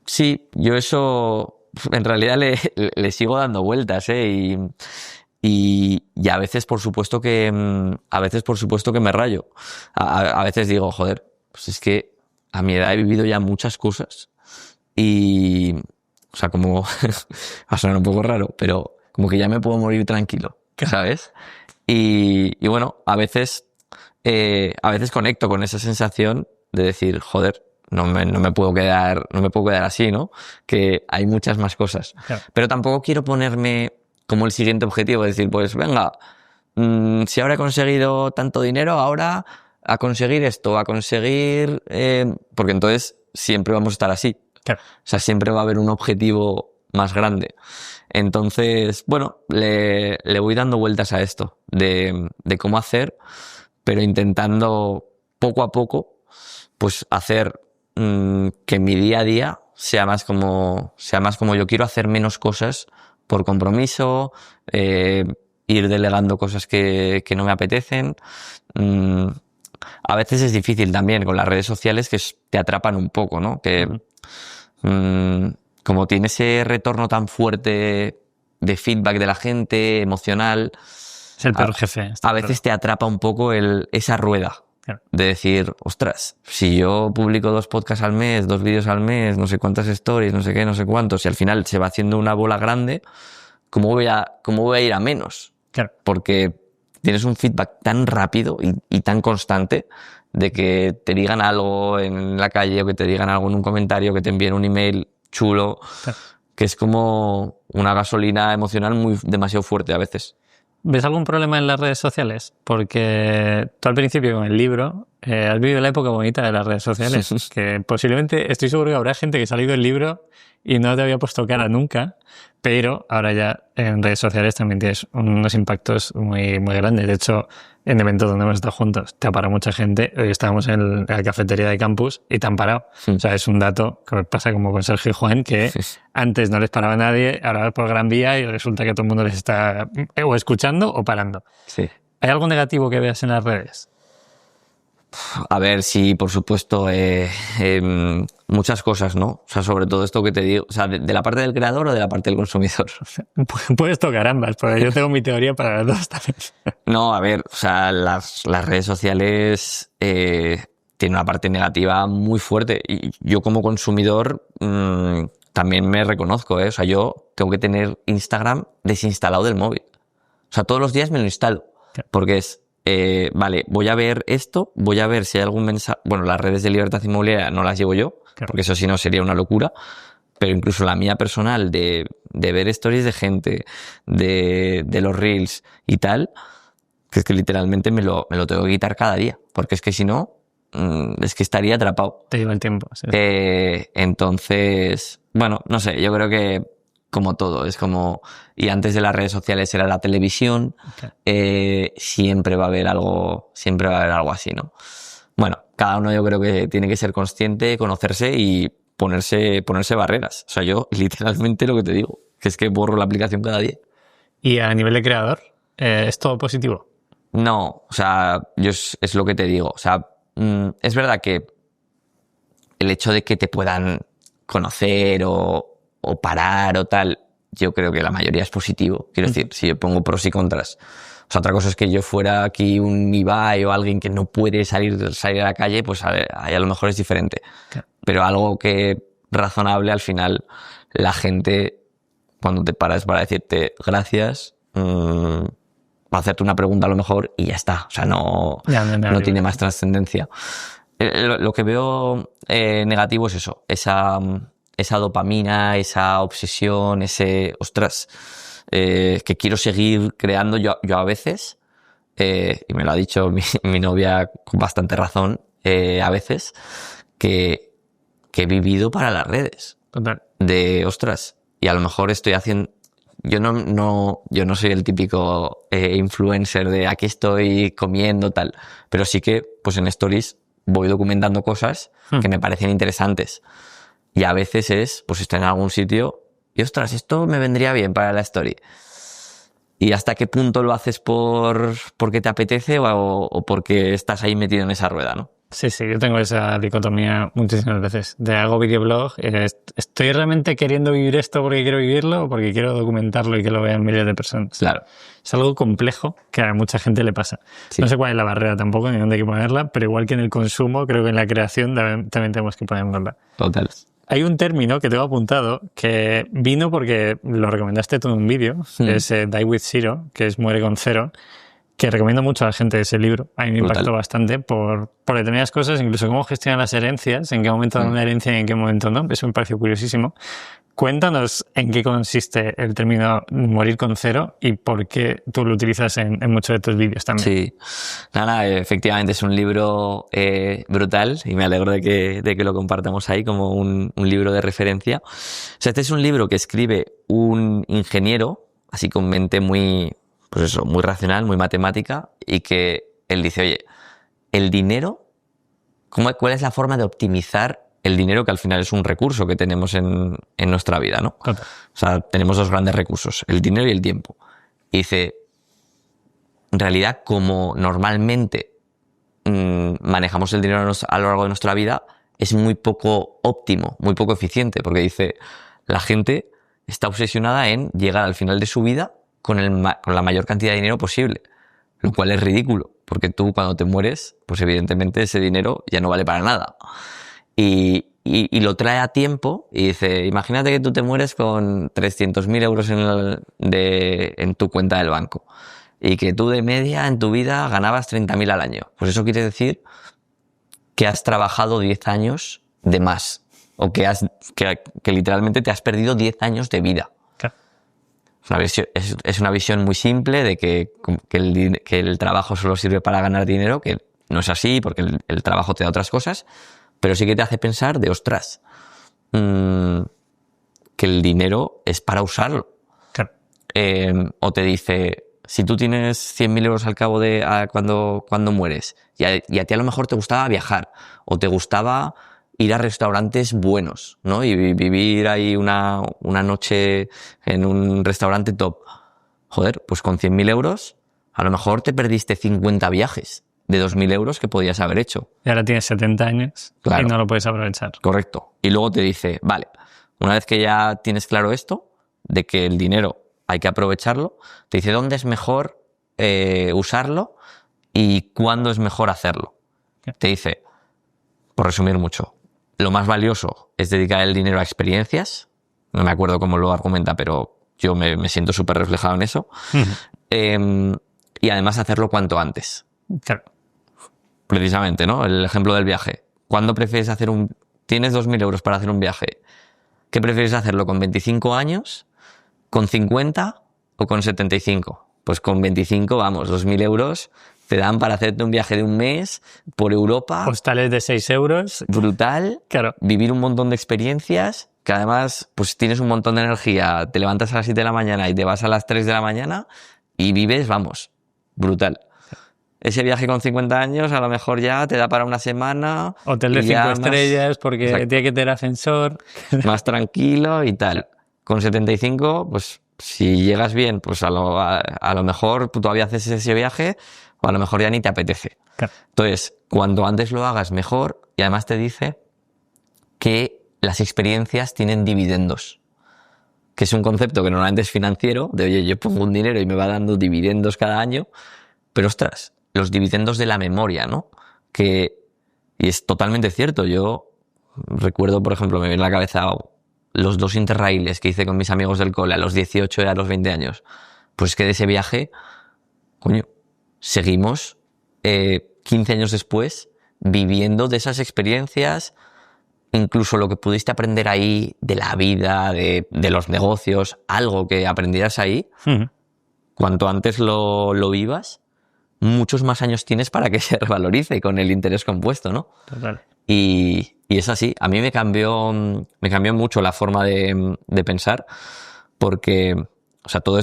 Sí, yo eso en realidad le sigo dando vueltas, y a veces por supuesto que me rayo. A veces digo, joder, pues es que a mi edad he vivido ya muchas cosas y, o sea, como va a sonar un poco raro, pero como que ya me puedo morir tranquilo, ¿sabes? Y bueno, a veces conecto con esa sensación de decir, joder, no me puedo quedar así, ¿no? Que hay muchas más cosas. Claro. Pero tampoco quiero ponerme como el siguiente objetivo, decir, pues venga, si ahora he conseguido tanto dinero, ahora a conseguir esto, porque entonces siempre vamos a estar así. Claro. O sea, siempre va a haber un objetivo más grande. Entonces, bueno, le voy dando vueltas a esto de cómo hacer, pero intentando poco a poco, pues hacer que mi día a día sea más como yo quiero, hacer menos cosas por compromiso, ir delegando cosas que no me apetecen. A veces es difícil también con las redes sociales que te atrapan un poco, ¿no? Que como tiene ese retorno tan fuerte de feedback de la gente, emocional, Es el peor jefe. a veces te atrapa un poco esa rueda. Claro. De decir, ostras, si yo publico 2 podcasts al mes, 2 vídeos al mes, no sé cuántas stories, no sé qué, no sé cuántos, y al final se va haciendo una bola grande, ¿cómo voy a ir a menos? Claro. Porque tienes un feedback tan rápido y tan constante de que te digan algo en la calle o que te digan algo en un comentario, que te envíen un email chulo, Claro. que es como una gasolina emocional demasiado fuerte a veces. ¿Ves algún problema en las redes sociales? Porque tú al principio con el libro has vivido la época bonita de las redes sociales, que posiblemente, estoy seguro que habrá gente que se ha leído el libro y no te había puesto cara nunca, pero ahora ya en redes sociales también tienes unos impactos muy, muy grandes. De hecho, en eventos donde hemos estado juntos, te ha parado mucha gente. Hoy estábamos en la cafetería de campus y te han parado. O sea, es un dato que pasa como con Sergio y Juan, que antes no les paraba nadie, ahora vas por Gran Vía y resulta que todo el mundo les está o escuchando o parando. Sí. ¿Hay algo negativo que veas en las redes? A ver, sí, por supuesto, muchas cosas, ¿no? O sea, sobre todo esto que te digo, o sea, de la parte del creador o de la parte del consumidor. Puedes tocar ambas, porque yo tengo mi teoría para las dos también. No, a ver, o sea, las redes sociales tienen una parte negativa muy fuerte y yo como consumidor también me reconozco, ¿eh? O sea, yo tengo que tener Instagram desinstalado del móvil. O sea, todos los días me lo instalo, porque es vale, voy a ver esto, voy a ver si hay algún mensaje. Bueno, las redes de libertad inmobiliaria no las llevo yo, porque eso sí no sería una locura, pero incluso la mía personal de ver stories de gente, de los reels y tal, que es que literalmente me lo tengo que quitar cada día, porque es que si no, es que estaría atrapado. Te lleva el tiempo. Sí. Entonces, bueno, no sé, yo creo que como todo, es como, y antes de las redes sociales era la televisión, siempre va a haber algo así, ¿no? Bueno, cada uno yo creo que tiene que ser consciente, conocerse y ponerse barreras. O sea, yo literalmente lo que te digo, que es que borro la aplicación cada día. ¿Y a nivel de creador, es todo positivo? No, o sea, es lo que te digo. O sea, es verdad que el hecho de que te puedan conocer o parar o tal, yo creo que la mayoría es positivo. Quiero decir, si yo pongo pros y contras. O sea, otra cosa es que yo fuera aquí un Ibai o alguien que no puede salir a la calle, pues ahí a lo mejor es diferente. Claro. Pero algo que razonable, al final, la gente, cuando te paras para decirte gracias, va a hacerte una pregunta a lo mejor y ya está. O sea, no tiene más trascendencia. Lo que veo negativo es eso, esa dopamina, esa obsesión, ostras, que quiero seguir creando yo a veces, y me lo ha dicho mi novia con bastante razón, a veces, que he vivido para las redes. Total. Ostras, y a lo mejor estoy haciendo... Yo no soy el típico influencer de aquí estoy comiendo tal, pero sí que pues en stories voy documentando cosas que me parecen interesantes. Y a veces pues estoy en algún sitio y ostras, esto me vendría bien para la story. ¿Y hasta qué punto lo haces porque te apetece o porque estás ahí metido en esa rueda, no? Sí, yo tengo esa dicotomía muchísimas veces. Hago videoblog, ¿estoy realmente queriendo vivir esto porque quiero vivirlo o porque quiero documentarlo y que lo vean miles de personas? Claro. Es algo complejo que a mucha gente le pasa. Sí. No sé cuál es la barrera tampoco, ni dónde hay que ponerla, pero igual que en el consumo, creo que en la creación también tenemos que ponerla. Total. Hay un término que tengo apuntado que vino porque lo recomendaste tú en un vídeo, es Die with Zero, que es Muere con Cero, que recomiendo mucho a la gente ese libro. A mí me impactó bastante por determinadas cosas, incluso cómo gestionan las herencias, en qué momento dan una herencia y en qué momento no. Eso me pareció curiosísimo. Cuéntanos en qué consiste el término morir con cero y por qué tú lo utilizas en muchos de tus vídeos también. Sí, nada, efectivamente es un libro brutal y me alegro de que lo compartamos ahí como un libro de referencia. O sea, este es un libro que escribe un ingeniero, así con mente muy racional, muy matemática, y que él dice, oye, el dinero, ¿cuál es la forma de optimizar el dinero, que al final es un recurso que tenemos en nuestra vida, ¿no? Total. O sea, tenemos dos grandes recursos, el dinero y el tiempo. Y dice, en realidad, como normalmente manejamos el dinero a lo largo de nuestra vida, es muy poco óptimo, muy poco eficiente, porque dice, la gente está obsesionada en llegar al final de su vida con la mayor cantidad de dinero posible, lo cual es ridículo, porque tú cuando te mueres, pues evidentemente ese dinero ya no vale para nada. Y lo trae a tiempo y dice, imagínate que tú te mueres con 300.000 euros en tu cuenta del banco y que tú de media en tu vida ganabas 30.000 al año. Pues eso quiere decir que has trabajado 10 años de más o que literalmente te has perdido 10 años de vida. Claro. Es una visión muy simple de que el trabajo solo sirve para ganar dinero, que no es así porque el trabajo te da otras cosas, pero sí que te hace pensar de, ostras, que el dinero es para usarlo. Claro. O te dice, si tú tienes 100.000 euros al cabo de cuando mueres, y a ti a lo mejor te gustaba viajar, o te gustaba ir a restaurantes buenos, ¿no? Y vivir ahí una noche en un restaurante top. Joder, pues con 100.000 euros, a lo mejor te perdiste 50 viajes de 2.000 euros que podías haber hecho. Y ahora tienes 70 años Claro. y no lo puedes aprovechar. Correcto. Y luego te dice, vale, una vez que ya tienes claro esto, de que el dinero hay que aprovecharlo, te dice dónde es mejor usarlo y cuándo es mejor hacerlo. Te dice, por resumir mucho, lo más valioso es dedicar el dinero a experiencias. No me acuerdo cómo lo argumenta, pero yo me siento súper reflejado en eso. Y además hacerlo cuanto antes. Claro. Precisamente, ¿no? El ejemplo del viaje. ¿Cuándo prefieres hacer Tienes 2.000 euros para hacer un viaje? ¿Qué prefieres hacerlo? ¿Con 25 años? ¿Con 50? ¿O con 75? Pues con 25, vamos, 2.000 euros te dan para hacerte un viaje de un mes por Europa. Hostales de 6 euros. Brutal. Claro. Vivir un montón de experiencias, que además pues tienes un montón de energía. Te levantas a las 7 de la mañana y te vas a las 3 de la mañana y vives, vamos, brutal. Ese viaje con 50 años a lo mejor ya te da para una semana. Hotel de 5 estrellas porque Exacto. tiene que tener ascensor. Más tranquilo y tal. Con 75, pues si llegas bien, pues a lo mejor tú todavía haces ese viaje o a lo mejor ya ni te apetece. Claro. Entonces, cuanto antes lo hagas, mejor. Y además te dice que las experiencias tienen dividendos. Que es un concepto que normalmente es financiero, de oye, yo pongo un dinero y me va dando dividendos cada año. Pero ostras, los dividendos de la memoria, ¿no? Y es totalmente cierto. Yo recuerdo, por ejemplo, me viene a la cabeza los 2 interraíles que hice con mis amigos del cole a los 18 y a los 20 años. Pues que de ese viaje, coño, seguimos 15 años después viviendo de esas experiencias, incluso lo que pudiste aprender ahí de la vida, de los negocios, algo que aprendieras ahí, cuanto antes lo vivas, muchos más años tienes para que se revalorice con el interés compuesto, ¿no? Total. Y es así. A mí me cambió mucho la forma de pensar porque, o sea, todo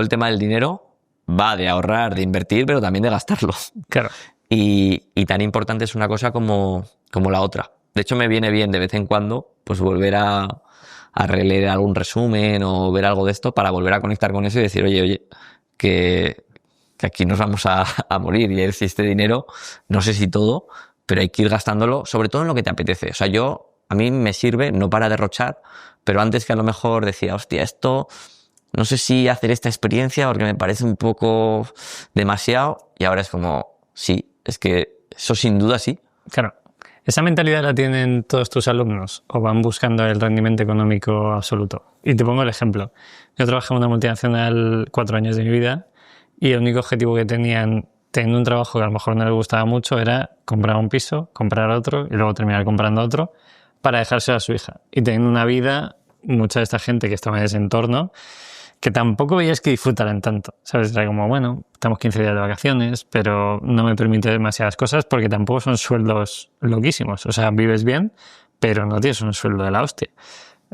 el tema del dinero va de ahorrar, de invertir, pero también de gastarlo. Claro. Y tan importante es una cosa como la otra. De hecho, me viene bien de vez en cuando pues volver a releer algún resumen o ver algo de esto para volver a conectar con eso y decir, oye, que aquí nos vamos a morir y este dinero, no sé si todo, pero hay que ir gastándolo, sobre todo en lo que te apetece. O sea, a mí me sirve no para derrochar, pero antes que a lo mejor decía, hostia, esto, no sé si hacer esta experiencia porque me parece un poco demasiado, y ahora es como, sí, es que eso sin duda sí. Claro. ¿Esa mentalidad la tienen todos tus alumnos o van buscando el rendimiento económico absoluto? Y te pongo el ejemplo. Yo trabajé en una multinacional 4 años de mi vida y el único objetivo que tenían teniendo un trabajo que a lo mejor no les gustaba mucho era comprar un piso, comprar otro y luego terminar comprando otro para dejárselo a su hija. Y teniendo una vida, mucha de esta gente que estaba en ese entorno, que tampoco veías que disfrutaran tanto, ¿sabes? Era como, bueno, estamos 15 días de vacaciones, pero no me permite demasiadas cosas porque tampoco son sueldos loquísimos. O sea, vives bien, pero no tienes un sueldo de la hostia.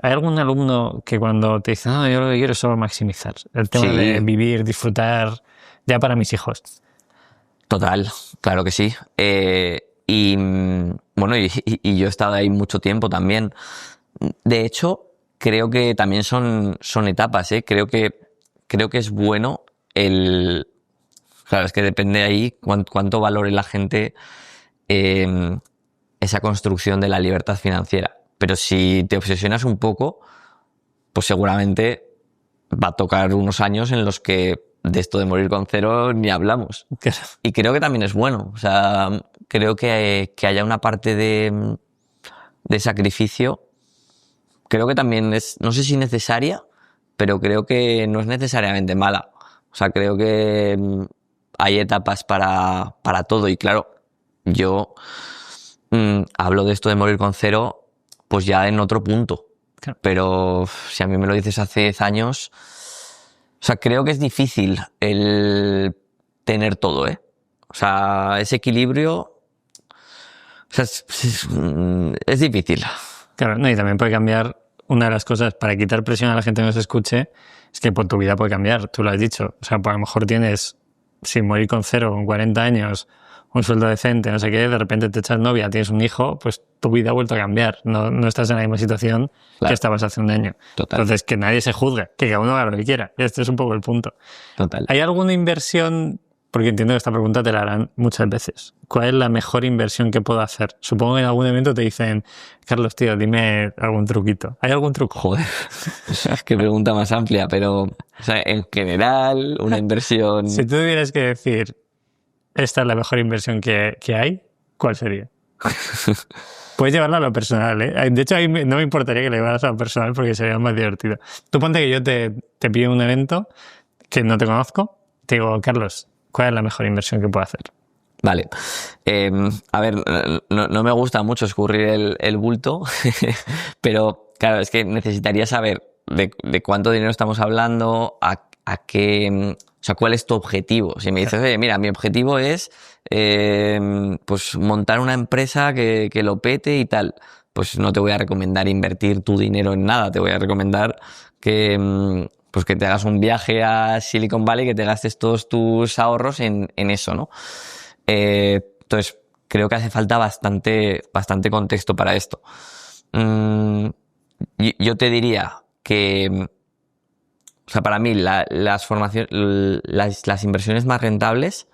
¿Hay algún alumno que cuando te dice, no, yo lo que quiero es solo maximizar el tema Sí. de vivir, disfrutar, ya para mis hijos? Total, claro que sí. Y yo he estado ahí mucho tiempo también. De hecho, creo que también son etapas, ¿eh? Creo que es bueno el Claro, es que depende ahí cuánto valore la gente esa construcción de la libertad financiera. Pero si te obsesionas un poco, pues seguramente va a tocar unos años en los que de esto de morir con cero ni hablamos. Claro. Y creo que también es bueno. O sea, creo que haya una parte de sacrificio. Creo que también es, no sé si necesaria, pero creo que no es necesariamente mala. O sea, creo que hay etapas para todo. Y claro, yo hablo de esto de morir con cero, pues ya en otro punto. Claro. Pero si a mí me lo dices hace 10 años, o sea, creo que es difícil el tener todo, ¿eh? O sea, ese equilibrio, o sea, es difícil. Claro, no, y también puede cambiar. Una de las cosas para quitar presión a la gente que nos escuche es que por tu vida puede cambiar, tú lo has dicho. O sea, pues a lo mejor tienes, sin morir con cero, con 40 años, un sueldo decente, no sé qué, de repente te echas novia, tienes un hijo, pues tu vida ha vuelto a cambiar. No estás en la misma situación Claro. que estabas hace un año. Total. Entonces, que nadie se juzgue, que cada uno haga lo que quiera. Y este es un poco el punto. Total. ¿Hay alguna inversión? Porque entiendo que esta pregunta te la harán muchas veces. ¿Cuál es la mejor inversión que puedo hacer? Supongo que en algún evento te dicen, Carlos, tío, dime algún truquito. ¿Hay algún truco? Joder, qué pregunta más amplia, pero o sea, en general, una inversión... Si tú tuvieras que decir, esta es la mejor inversión que hay, ¿cuál sería? Puedes llevarla a lo personal, ¿eh? De hecho, ahí no me importaría que le llevaras a lo personal porque sería más divertido. Tú ponte que yo te pido un evento que no te conozco, te digo, Carlos, ¿cuál es la mejor inversión que puedo hacer? Vale. A ver, no me gusta mucho escurrir el bulto, pero claro, es que necesitaría saber de cuánto dinero estamos hablando, a qué, o sea, cuál es tu objetivo. Si me dices, oye, mira, mi objetivo es pues montar una empresa que lo pete y tal, pues no te voy a recomendar invertir tu dinero en nada, te voy a recomendar que pues que te hagas un viaje a Silicon Valley, que te gastes todos tus ahorros en eso, ¿no? Entonces, creo que hace falta bastante contexto para esto. Yo te diría que, o sea, para mí las inversiones más rentables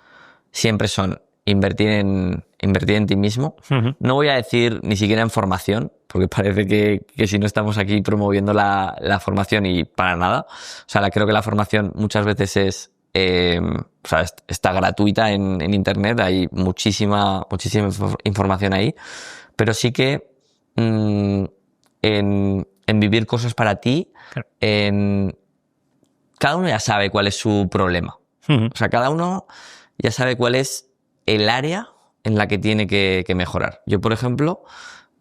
siempre son invertir en ti mismo. Uh-huh. No voy a decir ni siquiera en formación, porque parece que si no estamos aquí promoviendo la formación y para nada. O sea, creo que la formación muchas veces es, o sea, está gratuita en internet, hay muchísima información ahí, pero sí que en vivir cosas para ti, Claro. cada uno ya sabe cuál es su problema. Uh-huh. O sea, cada uno ya sabe cuál es el área en la que tiene que mejorar. Yo, por ejemplo,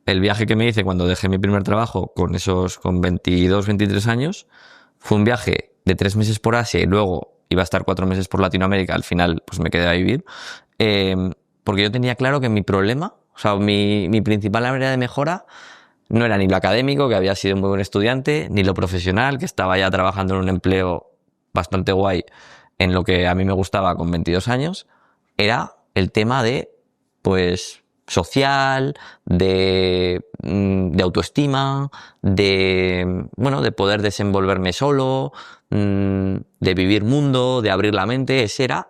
el viaje que me hice cuando dejé mi primer trabajo con 22, 23 años, fue un viaje de 3 meses por Asia y luego iba a estar 4 meses por Latinoamérica. Al final, pues me quedé a vivir. Porque yo tenía claro que mi problema, o sea, mi principal área de mejora no era ni lo académico, que había sido un muy buen estudiante, ni lo profesional, que estaba ya trabajando en un empleo bastante guay en lo que a mí me gustaba con 22 años, era el tema de, pues, social, de autoestima, de poder desenvolverme solo, de vivir mundo, de abrir la mente. Ese era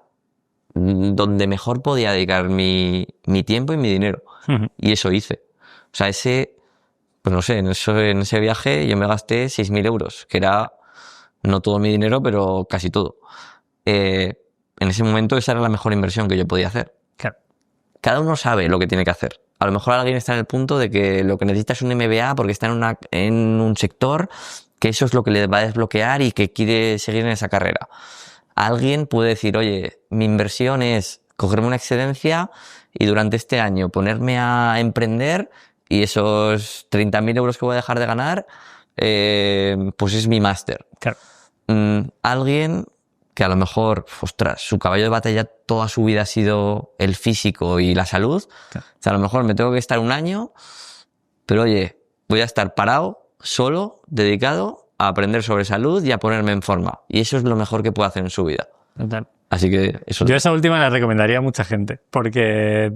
donde mejor podía dedicar mi tiempo y mi dinero. Uh-huh. Y eso hice. O sea, pues no sé, en ese viaje yo me gasté 6.000 euros, que era no todo mi dinero, pero casi todo. En ese momento esa era la mejor inversión que yo podía hacer. Claro. Cada uno sabe lo que tiene que hacer. A lo mejor alguien está en el punto de que lo que necesita es un MBA porque está en un sector que eso es lo que le va a desbloquear y que quiere seguir en esa carrera. Alguien puede decir, oye, mi inversión es cogerme una excedencia y durante este año ponerme a emprender y esos 30.000 euros que voy a dejar de ganar, pues es mi máster. Claro. Alguien que a lo mejor, ostras, su caballo de batalla toda su vida ha sido el físico y la salud. Claro. O sea, a lo mejor me tengo que estar un año, pero oye, voy a estar parado, solo, dedicado a aprender sobre salud y a ponerme en forma. Y eso es lo mejor que puedo hacer en su vida. Total. Así que eso. Yo esa última la recomendaría a mucha gente, porque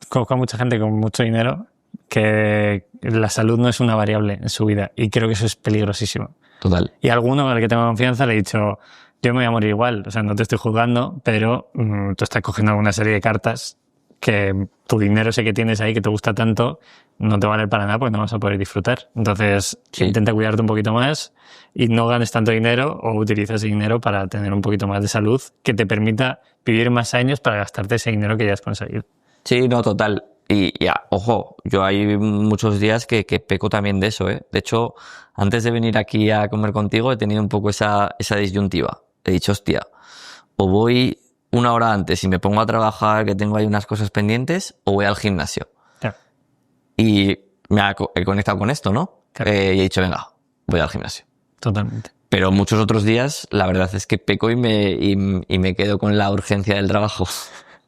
conozco a mucha gente con mucho dinero que la salud no es una variable en su vida y creo que eso es peligrosísimo. Total. Y a alguno al que tengo confianza le he dicho, Yo me voy a morir igual, o sea, no te estoy juzgando, pero tú estás cogiendo una serie de cartas que tu dinero sé que tienes ahí, que te gusta tanto, no te vale para nada porque no vas a poder disfrutar. Entonces, Sí. intenta cuidarte un poquito más y no ganes tanto dinero o utiliza ese dinero para tener un poquito más de salud que te permita vivir más años para gastarte ese dinero que ya has conseguido. Sí, no, total. Y ya, ojo, yo hay muchos días que peco también de eso, ¿eh? De hecho, antes de venir aquí a comer contigo he tenido un poco esa disyuntiva. He dicho, hostia, o voy una hora antes y me pongo a trabajar que tengo ahí unas cosas pendientes, o voy al gimnasio. Claro. Y he conectado con esto, ¿no? Claro. Y he dicho, venga, voy al gimnasio. Totalmente. Pero muchos otros días, la verdad es que peco y me quedo con la urgencia del trabajo.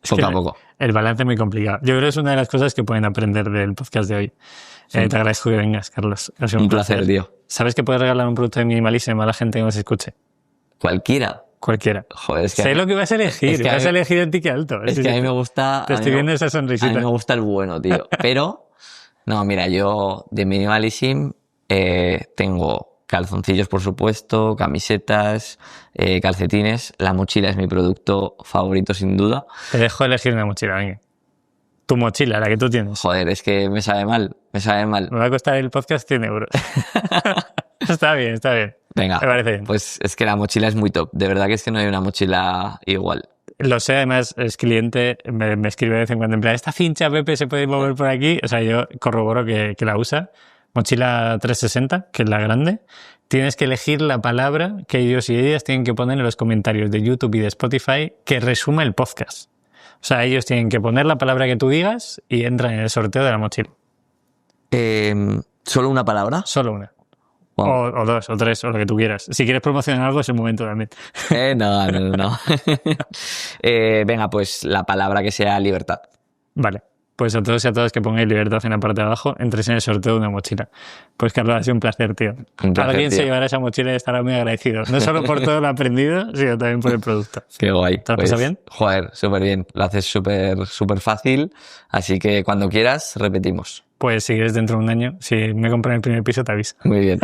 Poco a poco. El balance es muy complicado. Yo creo que es una de las cosas que pueden aprender del podcast de hoy. Sí. Te agradezco que vengas, Carlos. Ha sido Un placer, tío. ¿Sabes que puedes regalar un producto de Minimalism a la gente que nos escuche? Cualquiera. Cualquiera. Joder, es que Sé lo que vas a elegir. es que vas a elegir el ticket alto. Es que a mí me gusta... Te estoy viendo esa A sonrisita. mí me gusta el bueno, tío. Pero, no, mira, yo de Minimalism tengo calzoncillos, por supuesto, camisetas, calcetines. La mochila es mi producto favorito, sin duda. Te dejo elegir una mochila, venga. Tu mochila, la que tú tienes. Joder, es que me sabe mal. Me va a costar el podcast 100 euros. Está bien, está bien. Venga, Me parece bien. pues es que la mochila es muy top. De verdad que es que no hay una mochila igual. Lo sé, además, es cliente, me escribe de vez en cuando, en plan, ¿esta cincha, Pepe, se puede mover por aquí? O sea, yo corroboro que la usa. Mochila 360, que es la grande. Tienes que elegir la palabra que ellos y ellas tienen que poner en los comentarios de YouTube y de Spotify que resuma el podcast. O sea, ellos tienen que poner la palabra que tú digas y entran en el sorteo de la mochila. ¿Solo una palabra? Solo una. Wow. O dos, o tres, o lo que tú quieras. Si quieres promocionar algo, es el momento también. No. Venga, pues la palabra que sea libertad. Vale. Pues a todos y a todas que pongáis libertad en la parte de abajo, entréis en el sorteo de una mochila. Pues Carlos, ha sido un placer, tío. Un placer, Alguien se tío. llevará esa mochila y estará muy agradecido. No solo por todo lo aprendido, sino también por el producto. Qué guay. ¿Te lo has pasado bien? Joder, súper bien. Lo haces súper fácil. Así que cuando quieras, repetimos. Pues si quieres dentro de un año, si me compran el primer piso, te aviso. Muy bien.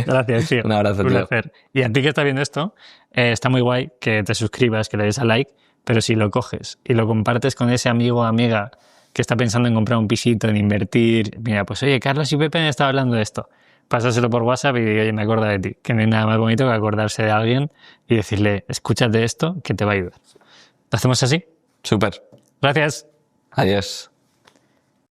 Gracias, tío. Un abrazo, Un tío. placer. Y a ti que estás viendo esto, está muy guay que te suscribas, que le des a like, pero si lo coges y lo compartes con ese amigo o amiga que está pensando en comprar un pisito, en invertir, mira, pues oye, Carlos y Pepe han estado hablando de esto. Pásaselo por WhatsApp y oye, me acuerdo de ti. Que no hay nada más bonito que acordarse de alguien y decirle, escúchate esto, que te va a ayudar. ¿Lo hacemos así? Súper. Gracias. Adiós.